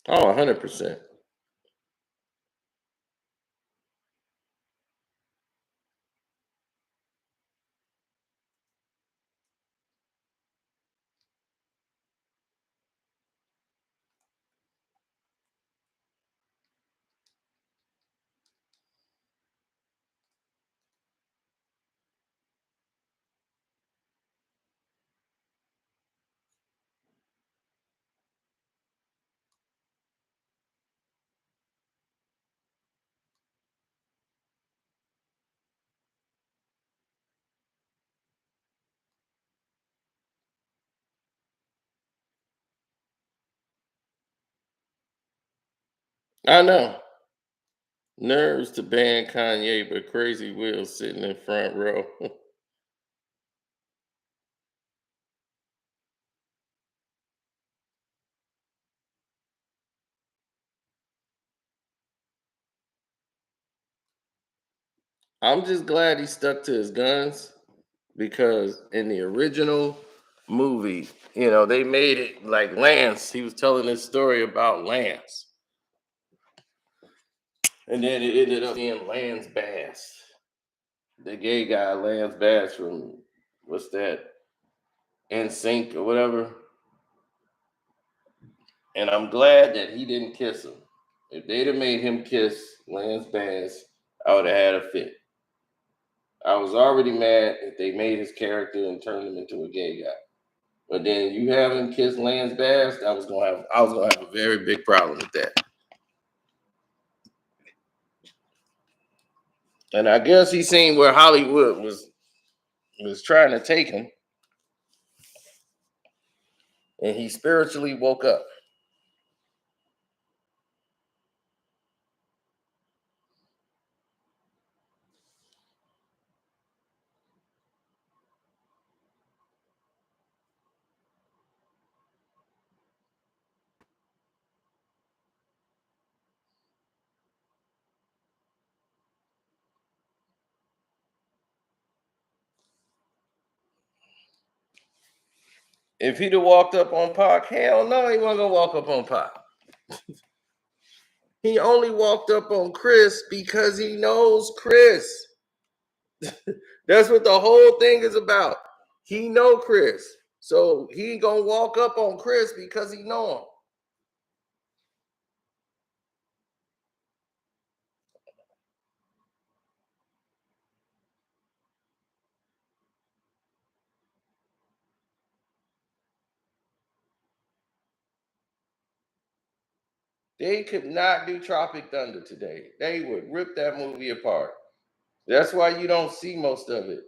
[SPEAKER 1] Oh, 100%. I know. Nerves to ban Kanye, but Crazy Will sitting in front row. I'm just glad he stuck to his guns because in the original movie, they made it like Lance. He was telling this story about Lance, and then it ended up being Lance Bass, the gay guy, Lance Bass from what's that, NSYNC or whatever. And I'm glad that he didn't kiss him. If they'd have made him kiss Lance Bass, I would have had a fit. I was already mad if they made his character and turned him into a gay guy. But then you have him kiss Lance Bass, I was gonna have a very big problem with that. And I guess he seen where Hollywood was trying to take him, and he spiritually woke up. If he'd have walked up on Pac, hell no, he wasn't gonna walk up on Pac. He only walked up on Chris because he knows Chris. That's what the whole thing is about. He know Chris. So he gonna walk up on Chris because he know him. They could not do Tropic Thunder today. They would rip that movie apart. That's why you don't see most of it.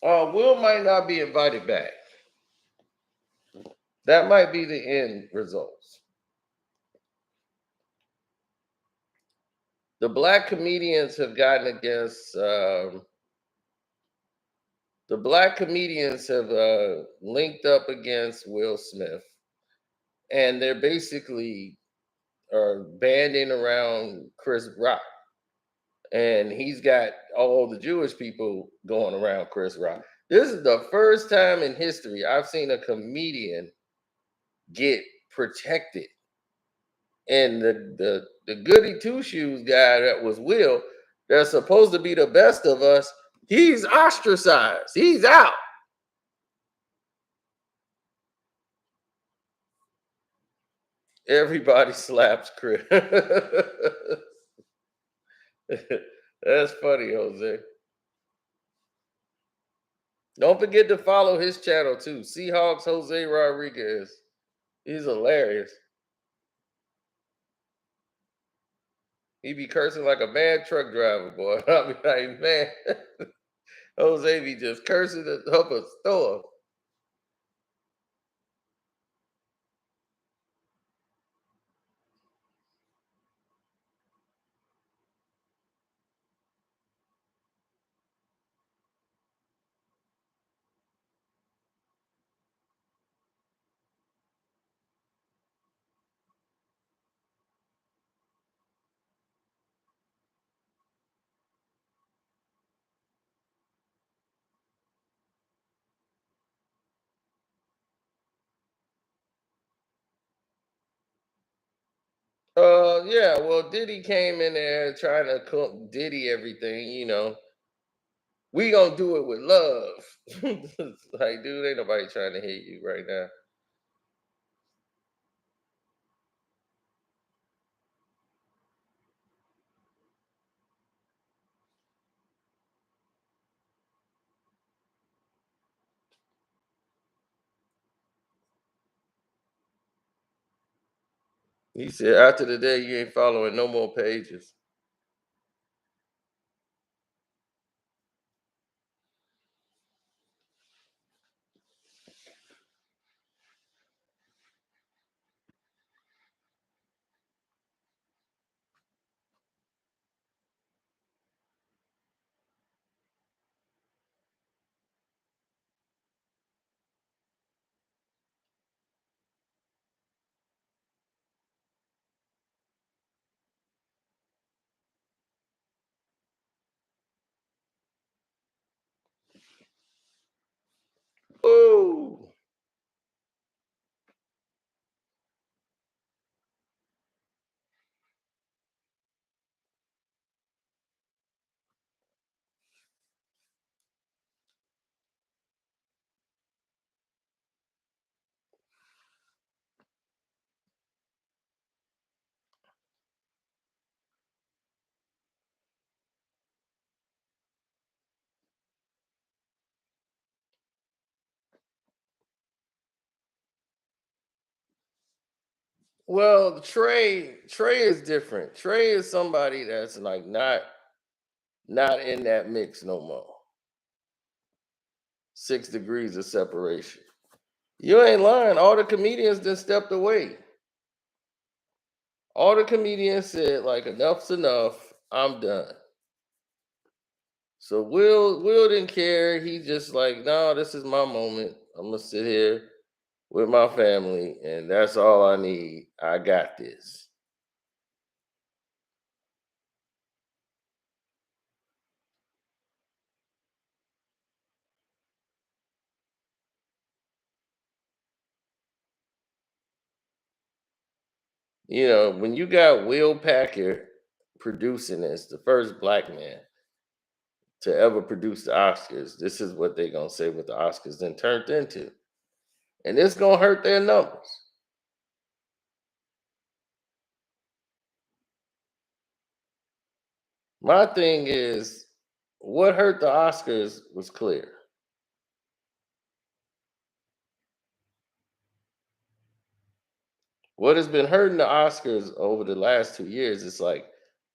[SPEAKER 1] Will might not be invited back. That might be the end results. The black comedians have gotten against. The black comedians have linked up against Will Smith, and they're basically banding around Chris Rock, and he's got all the Jewish people going around Chris Rock. This is the first time in history I've seen a comedian get protected. And the goody two shoes guy that was Will, that's supposed to be the best of us, he's ostracized. He's out. Everybody slaps Chris. That's funny, Jose. Don't forget to follow his channel too. Seahawks Jose Rodriguez. He's hilarious. He be cursing like a bad truck driver, boy. I be like, man, Jose be just cursing up a storm. Yeah, well, Diddy came in there trying to Diddy everything, We gonna do it with love. Like, dude, ain't nobody trying to hate you right now. He said, after the day, you ain't following no more pages. Oh, well, Trey is different. Trey is somebody that's like not in that mix no more. 6 degrees of separation. You ain't lying. All the comedians then stepped away. All the comedians said, like, enough's enough. I'm done. So Will didn't care. He just like, no, this is my moment. I'm gonna sit here with my family, and that's all I need. I got this. When you got Will Packer producing this, the first black man to ever produce the Oscars, this is what they gonna say what the Oscars then turned into. And it's gonna hurt their numbers. My thing is, what hurt the Oscars was clear. What has been hurting the Oscars over the last 2 years is like,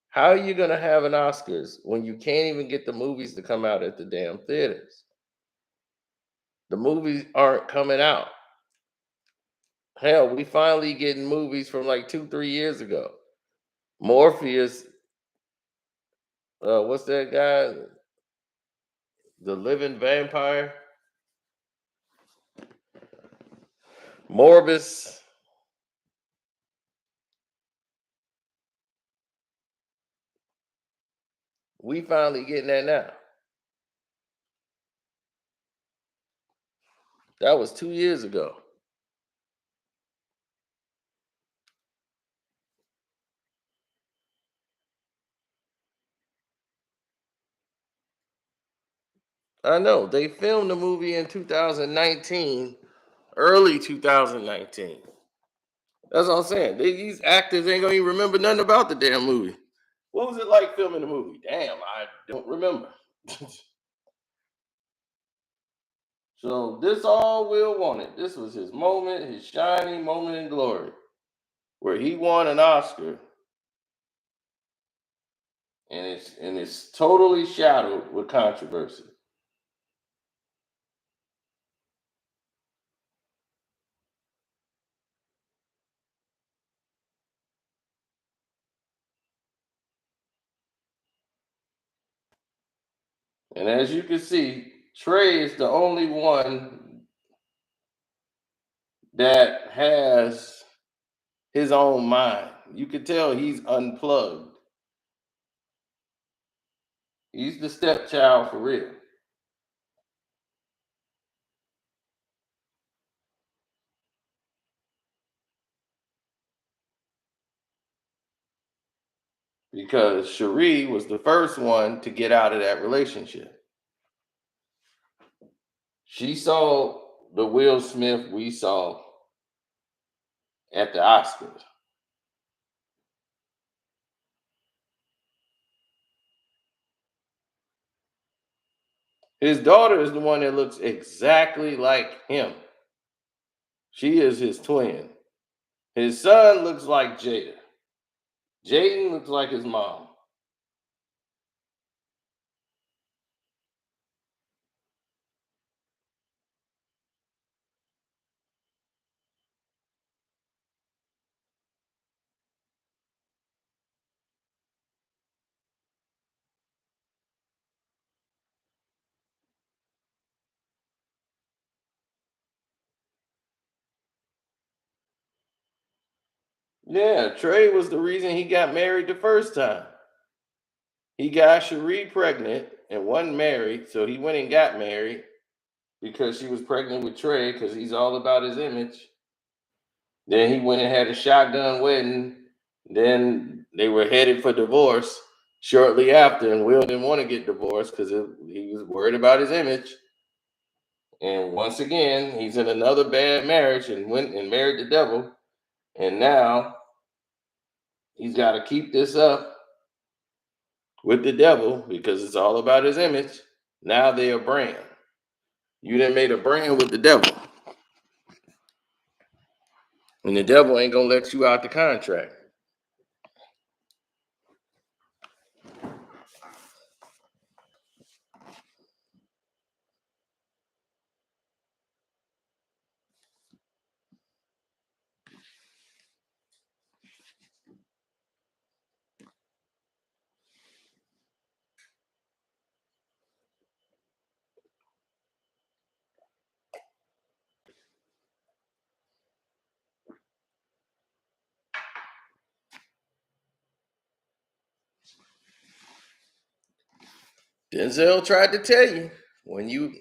[SPEAKER 1] how are you gonna have an Oscars when you can't even get the movies to come out at the damn theaters? The movies aren't coming out. Hell, we finally getting movies from like 2, 3 years ago. Morpheus, what's that guy? The Living Vampire, Morbus. We finally getting that now. That was 2 years ago. I know they filmed the movie in 2019, early 2019. That's what I'm saying. These actors ain't gonna even remember nothing about the damn movie. What was it like filming the movie? Damn, I don't remember. So this all Will wanted. This was his moment, his shining moment in glory, where he won an Oscar, and it's totally shadowed with controversy. And as you can see, Trey is the only one that has his own mind. You can tell he's unplugged. He's the stepchild for real. because Cherie was the first one to get out of that relationship. She saw the Will Smith we saw at the Oscars. His daughter is the one that looks exactly like him. She is his twin. His son looks like Jada. Jaden looks like his mom. Yeah, Trey was the reason he got married the first time. He got Cherie pregnant and wasn't married, so he went and got married because she was pregnant with Trey because he's all about his image. Then he went and had a shotgun wedding. Then they were headed for divorce shortly after, and Will didn't want to get divorced because he was worried about his image. And once again, he's in another bad marriage and went and married the devil. And now he's got to keep this up with the devil because it's all about his image. Now they're a brand. You done made a brand with the devil. And the devil ain't going to let you out the contract. Denzel tried to tell you, when you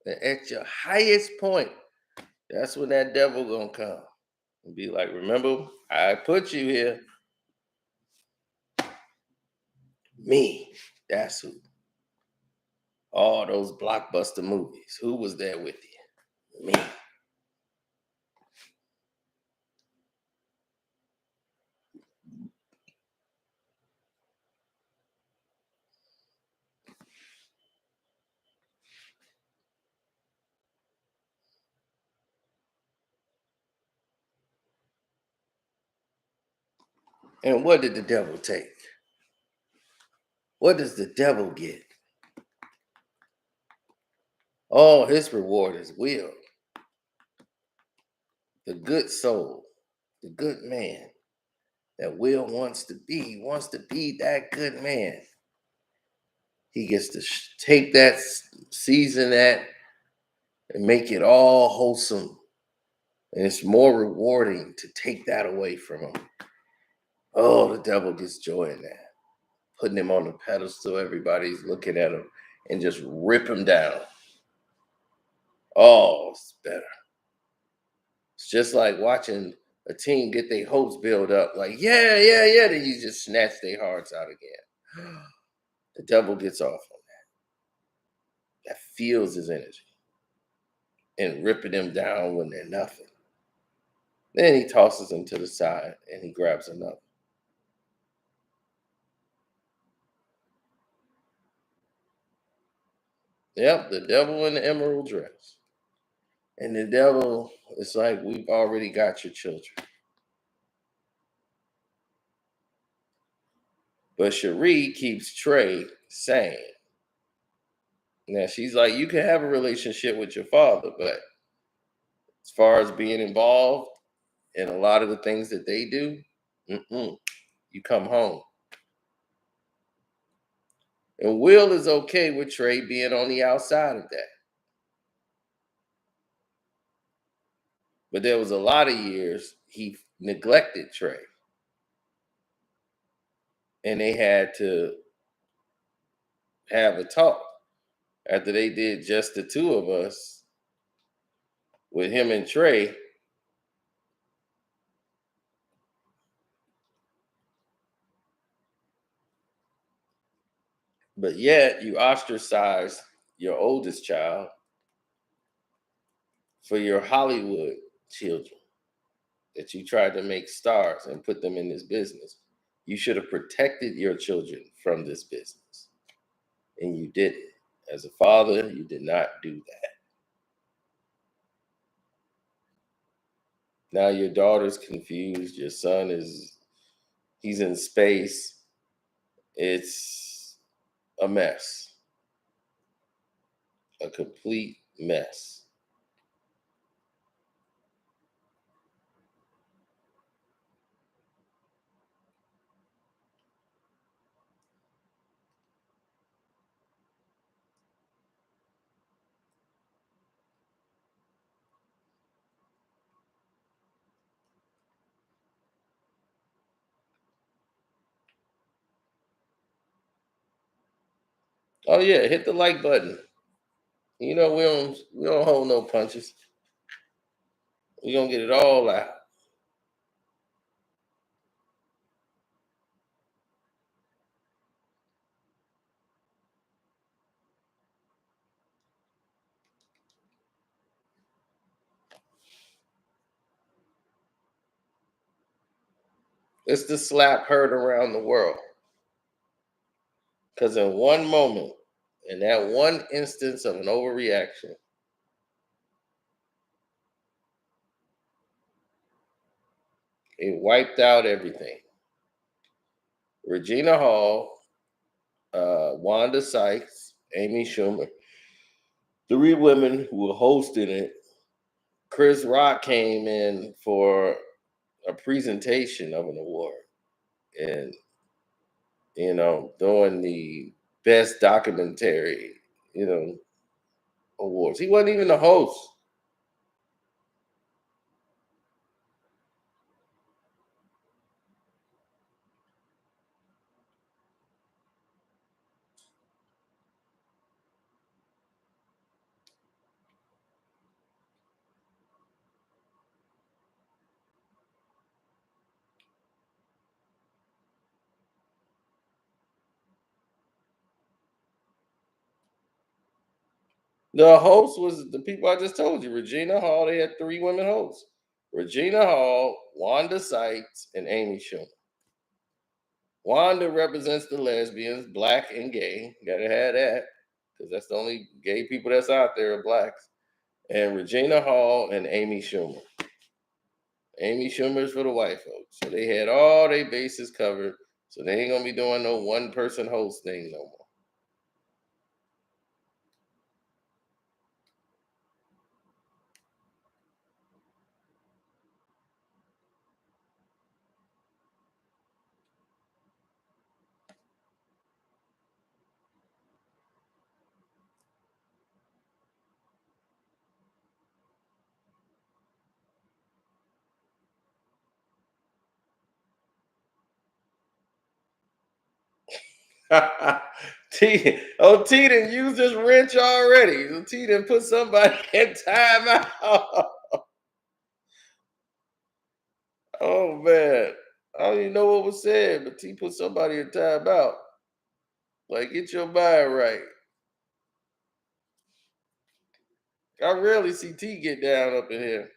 [SPEAKER 1] are at your highest point, that's when that devil gonna come and be like, remember, I put you here. Me. That's who. All those blockbuster movies. Who was there with you? Me. And what did the devil take? What does the devil get? Oh, his reward is Will, the good soul, the good man that Will wants to be. He wants to be that good man. He gets to take that, season that, and make it all wholesome. And it's more rewarding to take that away from him. Oh, the devil gets joy in that. Putting him on the pedestal, everybody's looking at him and just rip him down. Oh, it's better. It's just like watching a team get their hopes build up, like, yeah, yeah, yeah. Then you just snatch their hearts out again. The devil gets off on that. That feels his energy and ripping them down when they're nothing. Then he tosses them to the side and he grabs another. Yep, the devil in the emerald dress. And the devil is like, we've already got your children. But Cherie keeps Trey sane. Now she's like, you can have a relationship with your father, but as far as being involved in a lot of the things that they do, you come home. And Will is okay with Trey being on the outside of that. But there was a lot of years he neglected Trey. And they had to have a talk after they did just the two of us with him and Trey. But yet you ostracize your oldest child for your Hollywood children that you tried to make stars and put them in this business. You should have protected your children from this business. And you didn't. As a father, you did not do that. Now your daughter's confused. Your son he's in space. It's a mess. A complete mess. Oh yeah, hit the like button. You know we don't hold no punches. We're gonna get it all out. It's the slap heard around the world. Because in one moment, in that one instance of an overreaction, it wiped out everything. Regina Hall, Wanda Sykes, Amy Schumer, three women who were hosting it. Chris Rock came in for a presentation of an award and, doing the best documentary, awards. He wasn't even the host. The host was the people I just told you. Regina Hall, they had three women hosts. Regina Hall, Wanda Sykes, and Amy Schumer. Wanda represents the lesbians, black and gay. Gotta have that. Because that's the only gay people that's out there are blacks. And Regina Hall and Amy Schumer. Amy Schumer's for the white folks. So they had all their bases covered. So they ain't gonna be doing no one person host thing no more. T didn't use this wrench already. T didn't put somebody in timeout. Oh man. I don't even know what was said, but T put somebody in timeout. Like, get your mind right. I rarely see T get down up in here.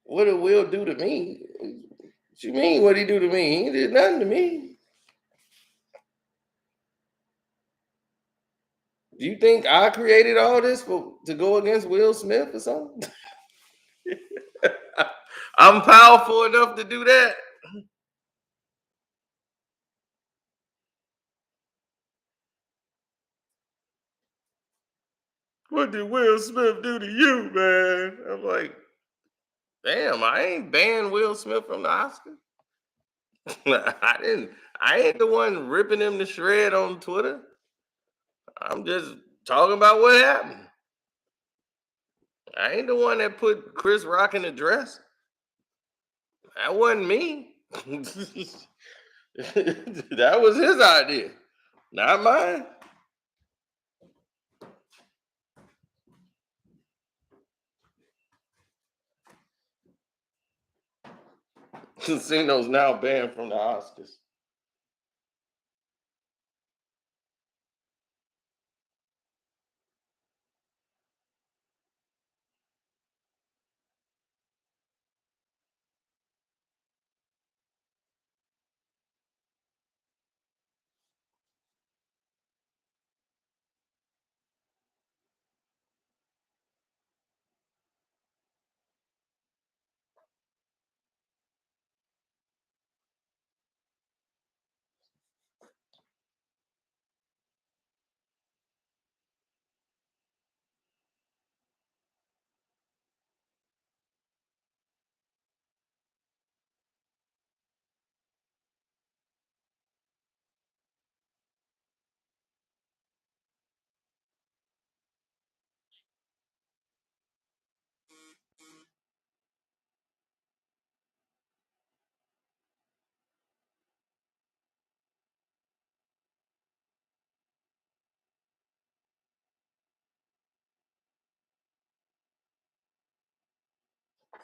[SPEAKER 1] What did Will do to me? What you mean, what he do to me? He did nothing to me. Do you think I created all this to go against Will Smith or something? I'm powerful enough to do that. What did Will Smith do to you, man? I'm like, damn, I ain't banned Will Smith from the Oscar. I didn't. I ain't the one ripping him to shred on Twitter. I'm just talking about what happened. I ain't the one that put Chris Rock in the dress. That wasn't me. That was his idea, not mine. Casino's now banned from the Oscars.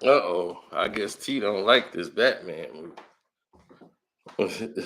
[SPEAKER 1] Uh-oh. I guess T don't like this Batman movie.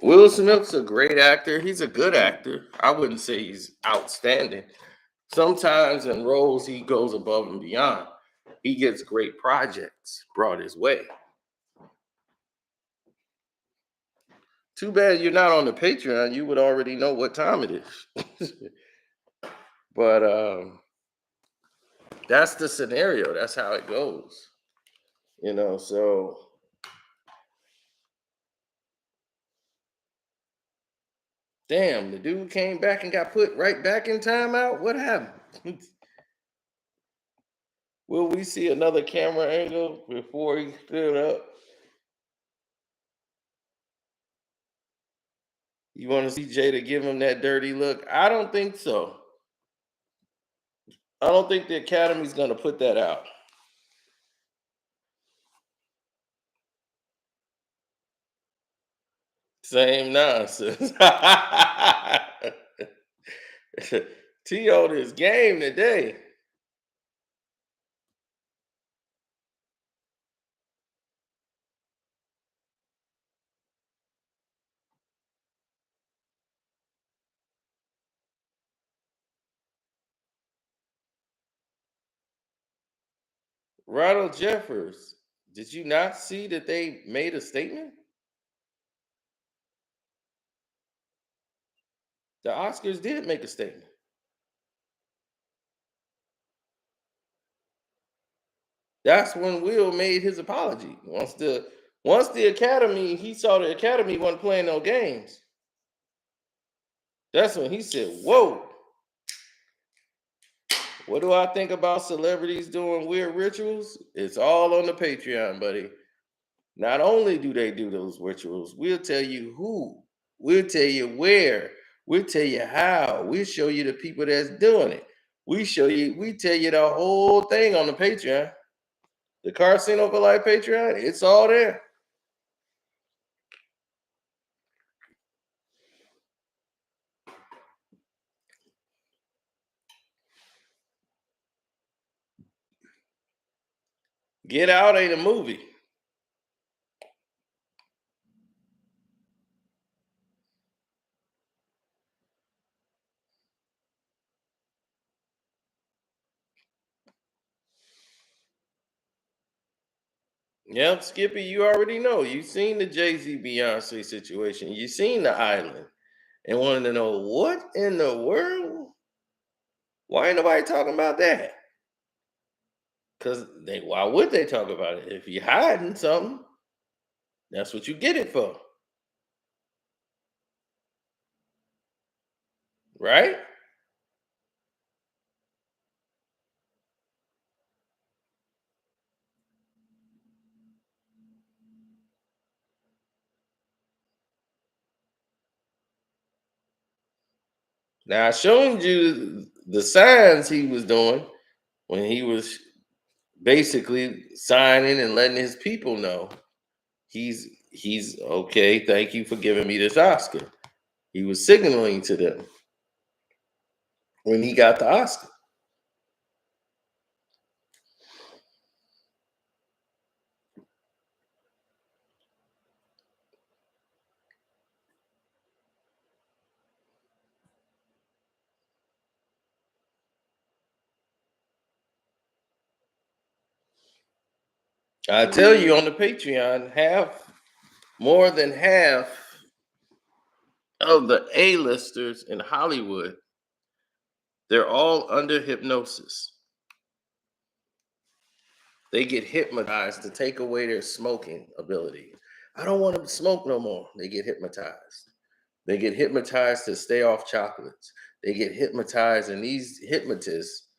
[SPEAKER 1] Will Smith's a great actor. He's a good actor. I wouldn't say he's outstanding. Sometimes in roles he goes above and beyond. He gets great projects brought his way. Too bad you're not on the Patreon. You would already know what time it is. But that's the scenario. That's how it goes. So damn, the dude came back and got put right back in timeout. What happened? Will we see another camera angle before he stood up? You want to see Jada give him that dirty look? I don't think so. I don't think the Academy's going to put that out. Same nonsense. T on this game today. Ronald Jeffers, did you not see that they made a statement? The Oscars did make a statement. That's when Will made his apology. Once the Academy, he saw the Academy wasn't playing no games. That's when he said, "Whoa, what do I think about celebrities doing weird rituals? It's all on the Patreon, buddy. Not only do they do those rituals, we'll tell you who, we'll tell you where, we'll tell you how, we'll show you the people that's doing it. We tell you the whole thing on the Patreon. The Casino for Life Patreon, it's all there. Get Out ain't a movie. Yep, Skippy, you already know. You've seen the Jay-Z Beyonce situation. You've seen the island and wanted to know what in the world? Why ain't nobody talking about that? Because why would they talk about it? If you're hiding something, that's what you get it for. Right? Now I showed you the signs he was doing when he was basically signing and letting his people know he's okay. Thank you for giving me this Oscar. He was signaling to them when he got the Oscar. I tell you on the Patreon, more than half of the A-listers in Hollywood, they're all under hypnosis. They get hypnotized to take away their smoking ability. I don't want to smoke no more. They get hypnotized. They get hypnotized to stay off chocolates. They get hypnotized, and these hypnotists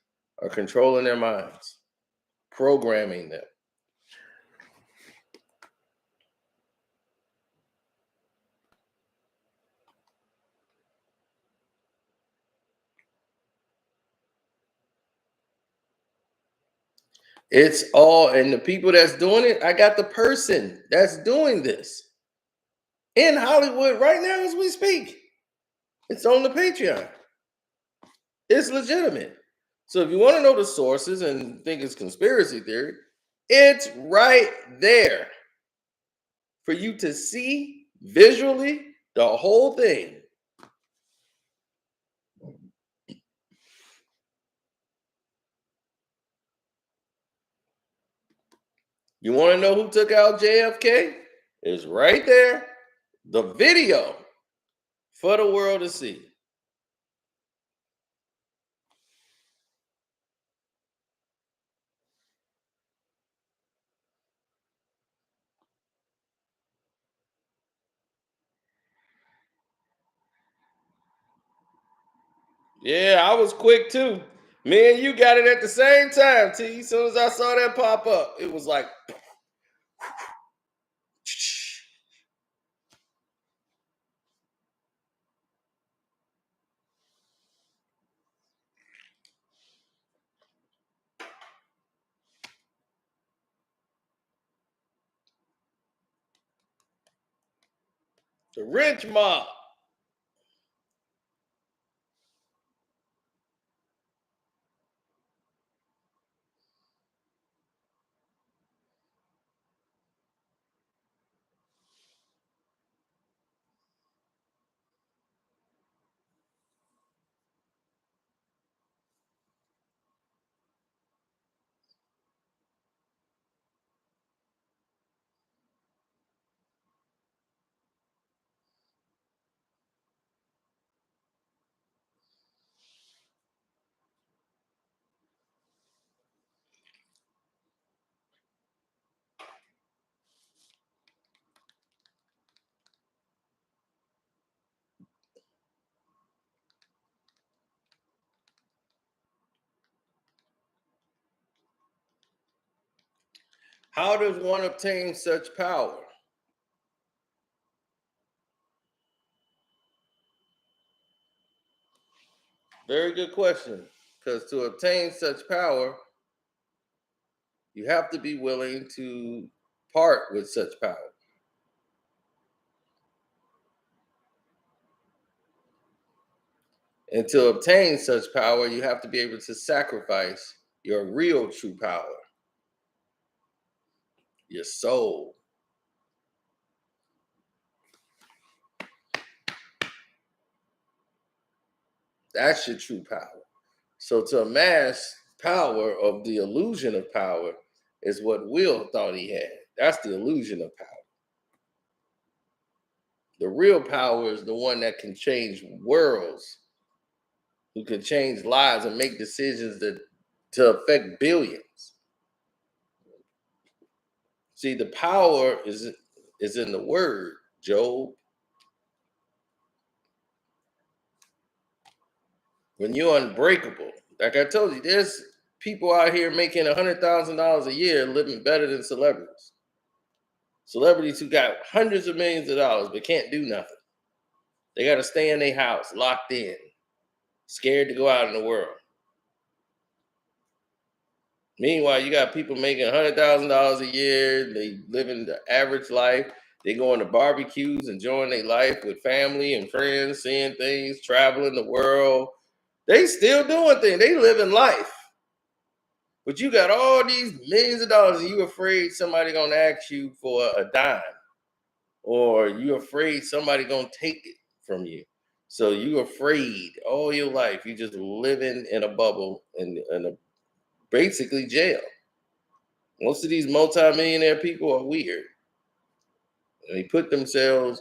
[SPEAKER 1] are controlling their minds, programming them. It's all, and the people that's doing it, I got the person that's doing this in Hollywood right now as we speak. It's on the Patreon. It's legitimate. So if you want to know the sources and think it's conspiracy theory, it's right there for you to see visually the whole thing. You want to know who took out JFK? It's right there. The video for the world to see. Yeah, I was quick too. Me and you got it at the same time, T. As soon as I saw that pop up, it was like the rich mob. How does one obtain such power? Very good question. Because to obtain such power, you have to be willing to part with such power. And to obtain such power, you have to be able to sacrifice your real true power, your soul. That's your true power. So to amass power of the illusion of power is what Will thought he had. That's the illusion of power. The real power is the one that can change worlds, who can change lives and make decisions to affect billions. See, the power is in the word, Job. When you're unbreakable, like I told you, there's people out here making $100,000 a year living better than celebrities. Celebrities who got hundreds of millions of dollars but can't do nothing. They got to stay in their house, locked in. scared to go out in the world. Meanwhile, you got people making $100,000 a year. They living the average life. They going to barbecues, enjoying their life with family and friends, seeing things, traveling the world. They still doing things. They living life. But you got all these millions of dollars, and you afraid somebody gonna ask you for a dime, or you afraid somebody gonna take it from you. So you afraid all your life. You just living in a bubble in a basically jail. Most of these multimillionaire people are weird. They put themselves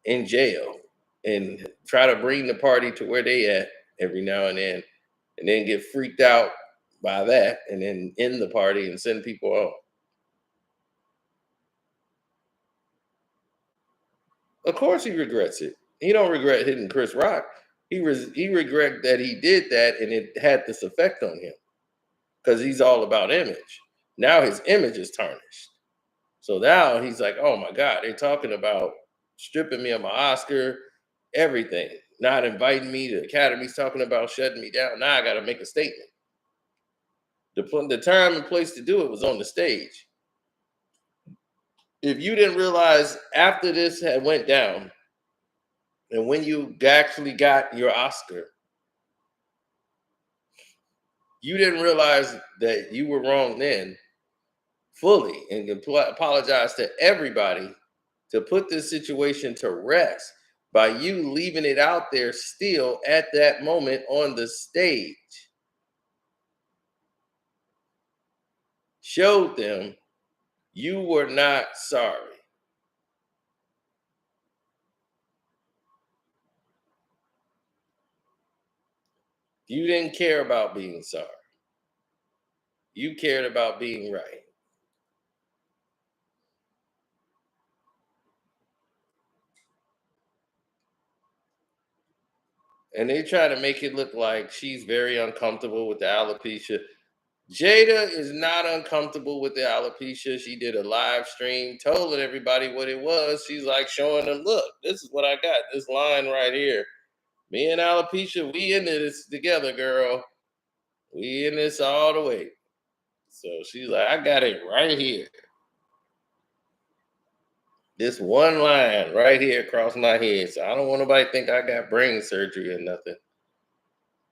[SPEAKER 1] in jail and try to bring the party to where they at every now and then get freaked out by that, and then end the party and send people home. Of course, he regrets it. He don't regret hitting Chris Rock. He regret that he did that, and it had this effect on him because he's all about image. Now his image is tarnished. So now he's like, oh my God, they're talking about stripping me of my Oscar, everything, not inviting me. The Academy's talking about shutting me down. Now I got to make a statement. The time and place to do it was on the stage. If you didn't realize after this had went down, and when you actually got your Oscar, you didn't realize that you were wrong then fully, and apologize to everybody to put this situation to rest by you leaving it out there still at that moment on the stage. Showed them you were not sorry. You didn't care about being sorry. You cared about being right. And they try to make it look like she's very uncomfortable with the alopecia. Jada is not uncomfortable with the alopecia. She did a live stream, told everybody what it was. She's like showing them, look, this is what I got. This line right here. Me and alopecia, we in this together, girl. We in this all the way. So she's like, I got it right here. This one line right here across my head. So I don't want nobody to think I got brain surgery or nothing.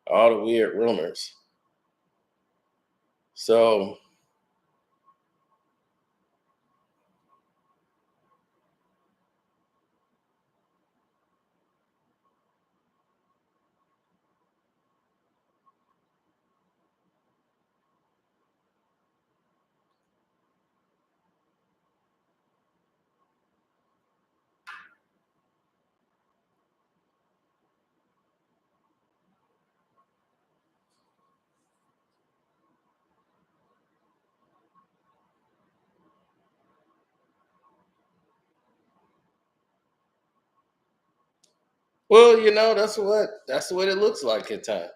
[SPEAKER 1] All the weird rumors. So well, that's what it looks like at times.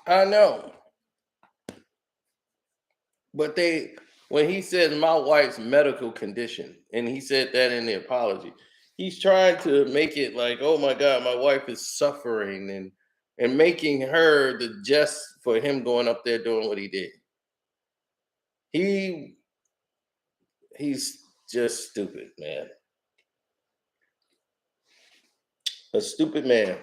[SPEAKER 1] I know. But when he said my wife's medical condition, and he said that in the apology, he's trying to make it like, oh my God, my wife is suffering, and making her the just for him going up there doing what he did. He he's just stupid, man. A stupid man.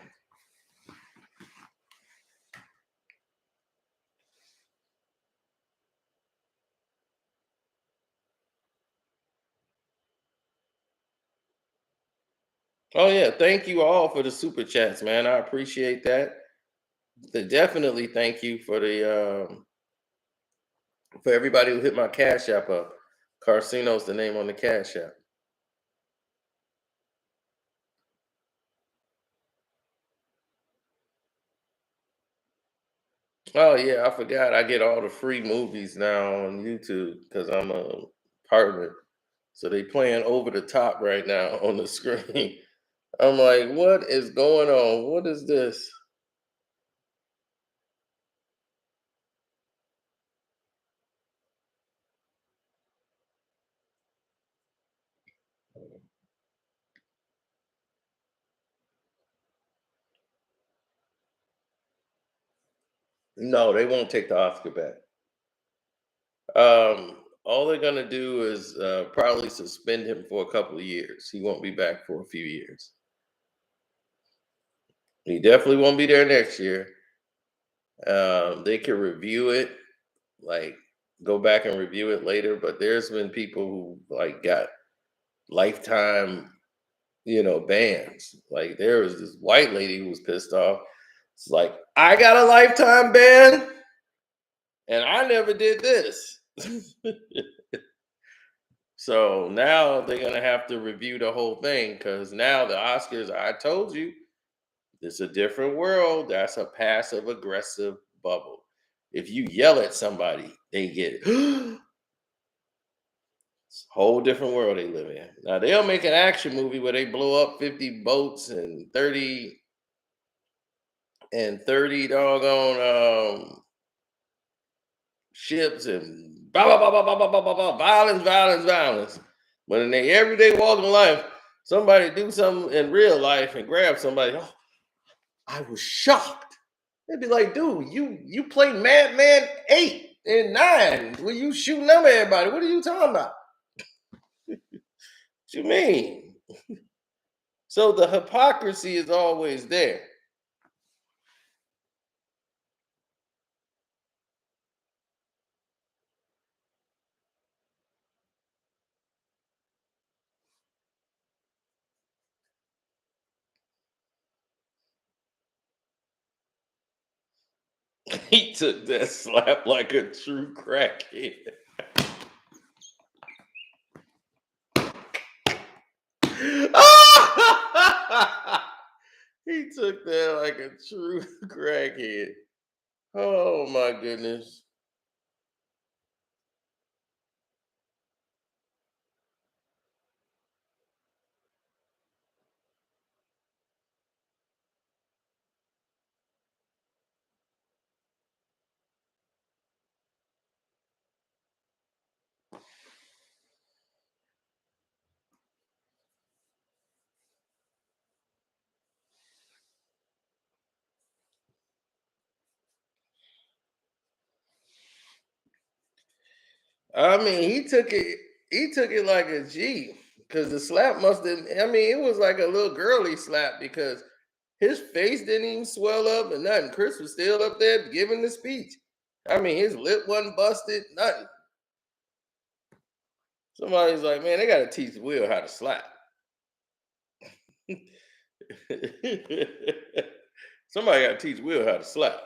[SPEAKER 1] Oh yeah, thank you all for the super chats, man. I appreciate that. Definitely thank you for everybody who hit my Cash App up. Carcino's the name on the Cash App. Oh yeah, I forgot. I get all the free movies now on YouTube because I'm a partner. So they playing over the top right now on the screen. I'm like, what is going on? What is this? No, they won't take the Oscar back. All they're gonna do is probably suspend him for a couple of years. He won't be back for a few years. He definitely won't be there next year. They can review it, like go back and review it later. But there's been people who like got lifetime, bans. Like there was this white lady who was pissed off. It's like I got a lifetime ban, and I never did this. So now they're gonna have to review the whole thing because now the Oscars, I told you, it's a different world. That's a passive aggressive bubble. If you yell at somebody, they get it. It's a whole different world they live in. Now they'll make an action movie where they blow up 50 boats and 30 doggone ships and blah, blah, blah, blah, blah, blah, blah, blah, blah, violence, violence, violence. But in their everyday walk in life, somebody do something in real life and grab somebody. Oh, I was shocked. They'd be like, dude, you played Madman 8 and 9 when you shooting up everybody. What are you talking about? What you mean? So the hypocrisy is always there. He took that slap like a true crackhead. He took that like a true crackhead. Oh my goodness. I mean, he took it like a G because the slap must have, I mean, it was like a little girly slap because his face didn't even swell up and nothing. Chris was still up there giving the speech. I mean, his lip wasn't busted, nothing. Somebody's like, man, they got to teach Will how to slap. Somebody got to teach Will how to slap.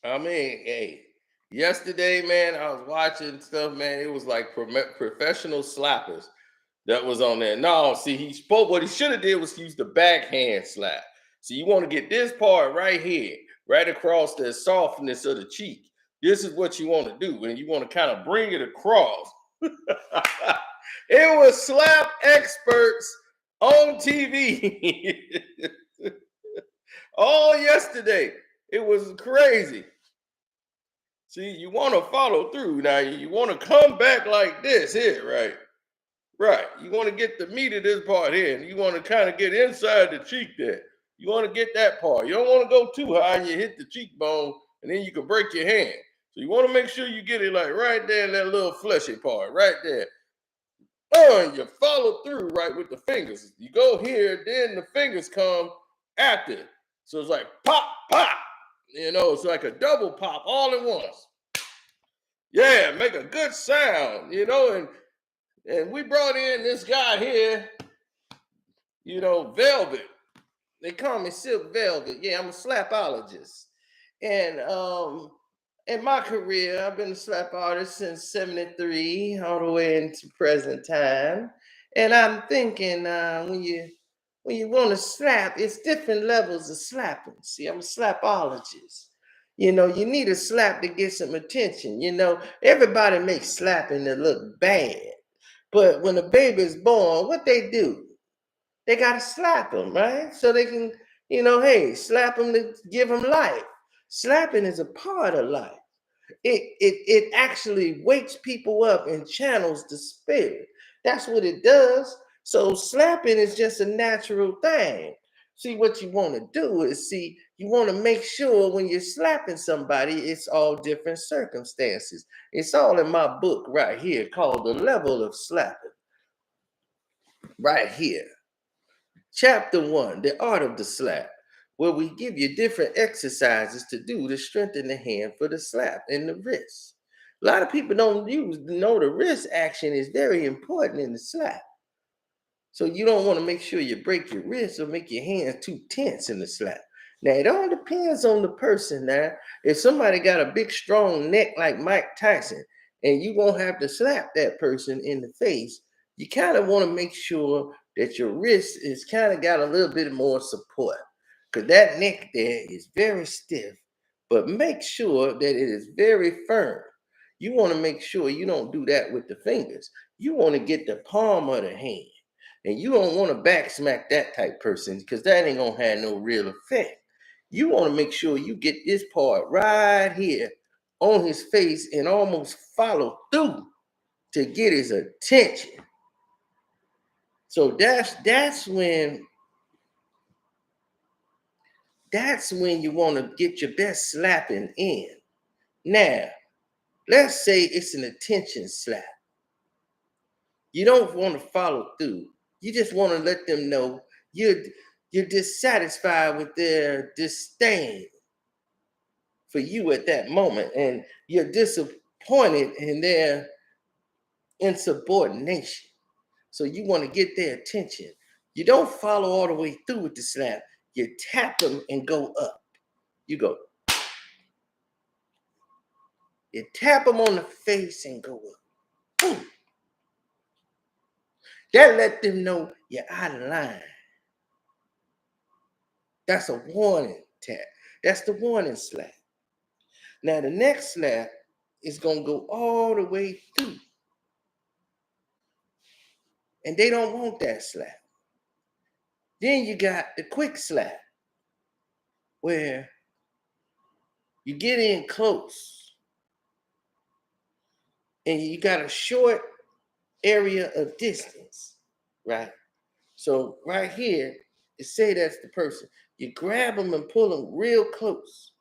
[SPEAKER 1] I mean, hey, yesterday, man, I was watching stuff, man. It was like professional slappers that was on there. No, see, he spoke. What he should have did was use the backhand slap. So you want to get this part right here, right across the softness of the cheek. This is what you want to do, and you want to kind of bring it across. It was slap experts on TV all yesterday. It was crazy. See, you want to follow through. Now, you want to come back like this here, right? Right. You want to get the meat of this part here, and you want to kind of get inside the cheek there. You want to get that part. You don't want to go too high and you hit the cheekbone and then you can break your hand. So you want to make sure you get it like right there in that little fleshy part, right there. And you follow through right with the fingers. You go here, then the fingers come after. So it's like pop, pop. You know, it's like a double pop all at once. Yeah, make a good sound, you know, and we brought in this guy here, you know, Velvet. They call me Silk Velvet. Yeah, I'm a slapologist. And in my career, I've been a slap artist since 73, all the way into present time. And I'm thinking when you want to slap, it's different levels of slapping. See, I'm a slapologist. You know, you need a slap to get some attention. You know, everybody makes slapping to look bad. But when a baby is born, what they do? They got to slap them, right? So they can, you know, hey, slap them to give them life. Slapping is a part of life. It actually wakes people up and channels the spirit. That's what it does. So slapping is just a natural thing. See, what you want to do is you want to make sure when you're slapping somebody, it's all different circumstances. It's all in my book right here called The Level of Slapping. Right here. Chapter 1, The Art of the Slap, where we give you different exercises to do to strengthen the hand for the slap and the wrist. A lot of people don't know the wrist action is very important in the slap. So you don't want to make sure you break your wrist or make your hands too tense in the slap. Now, it all depends on the person. Now, if somebody got a big, strong neck like Mike Tyson, and you won't have to slap that person in the face, you kind of want to make sure that your wrist is kind of got a little bit more support. Because that neck there is very stiff, but make sure that it is very firm. You want to make sure you don't do that with the fingers. You want to get the palm of the hand. And you don't want to back smack that type person because that ain't gonna have no real effect. You want to make sure you get this part right here on his face and almost follow through to get his attention. So that's when you want to get your best slapping in. Now, let's say it's an attention slap. You don't want to follow through. You just want to let them know you're dissatisfied with their disdain for you at that moment, and you're disappointed in their insubordination. So you want to get their attention. You don't follow all the way through with the slap. You tap them and go up. You go. You tap them on the face and go up. Boom. That let them know you're out of line. That's a warning tap. That's the warning slap. Now the next slap is going to go all the way through. And they don't want that slap. Then you got the quick slap, where you get in close and you got a short area of distance, right? So right here, say that's the person. You grab them and pull them real close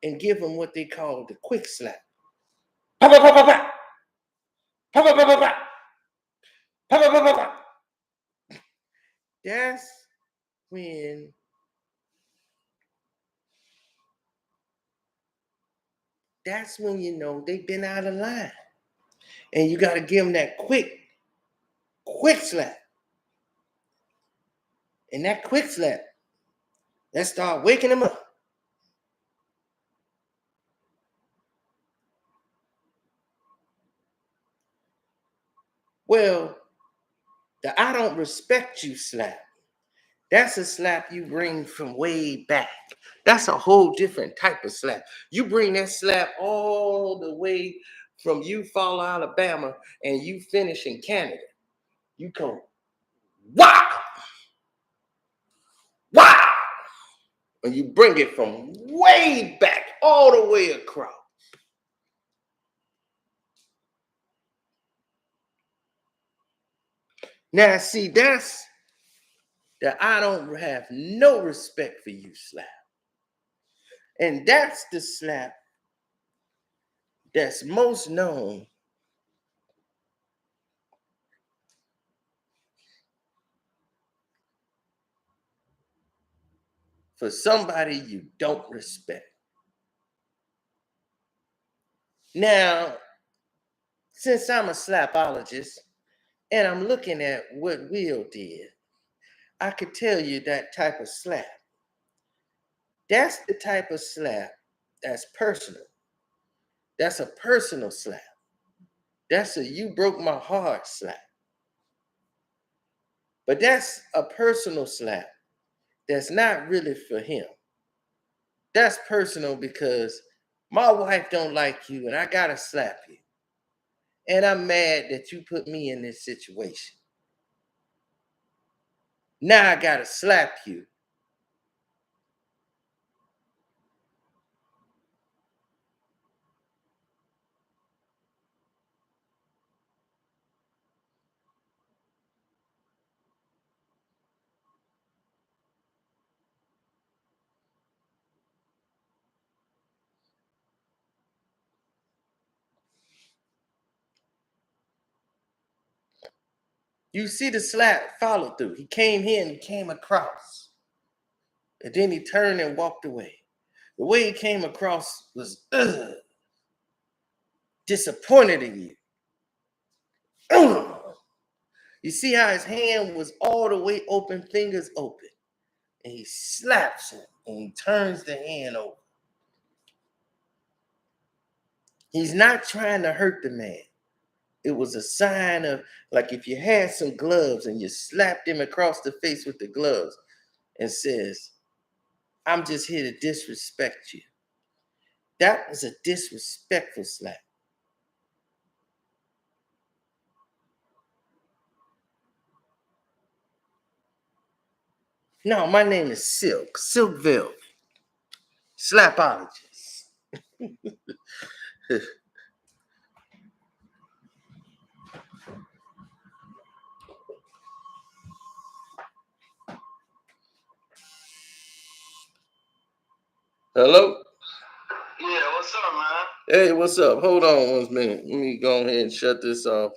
[SPEAKER 1] and give them what they call the quick slap. Pa pa pa pa pa. Pa pa pa pa pa. Pa pa pa pa pa. That's when you know they've been out of line. And you got to give them that quick slap. And that quick slap, let's start waking them up. Well, the I don't respect you slap, that's a slap you bring from way back. That's a whole different type of slap. You bring that slap all the way from Eufaula, Alabama, and you finish in Canada. You go, wow, wow. And you bring it from way back all the way across. Now, see, that's that I don't have no respect for you slap. And that's the slap that's most known for somebody you don't respect. Now, since I'm a slapologist and I'm looking at what Will did, I could tell you that type of slap. That's the type of slap that's personal. That's a personal slap. That's a you broke my heart slap. But that's a personal slap that's not really for him. That's personal because my wife don't like you and I gotta slap you. And I'm mad that you put me in this situation. Now I gotta slap you. You see the slap follow through. He came here and he came across. And then he turned and walked away. The way he came across was disappointed in you. You see how his hand was all the way open, fingers open. And he slaps him and he turns the hand over. He's not trying to hurt the man. It was a sign of, like, if you had some gloves and you slapped him across the face with the gloves and says, I'm just here to disrespect you. That was a disrespectful slap. No, my name is Silk Velvet, slapologist. Hello?
[SPEAKER 4] Yeah, what's up, man?
[SPEAKER 1] Hey, what's up? Hold on 1 minute. Let me go ahead and shut this off.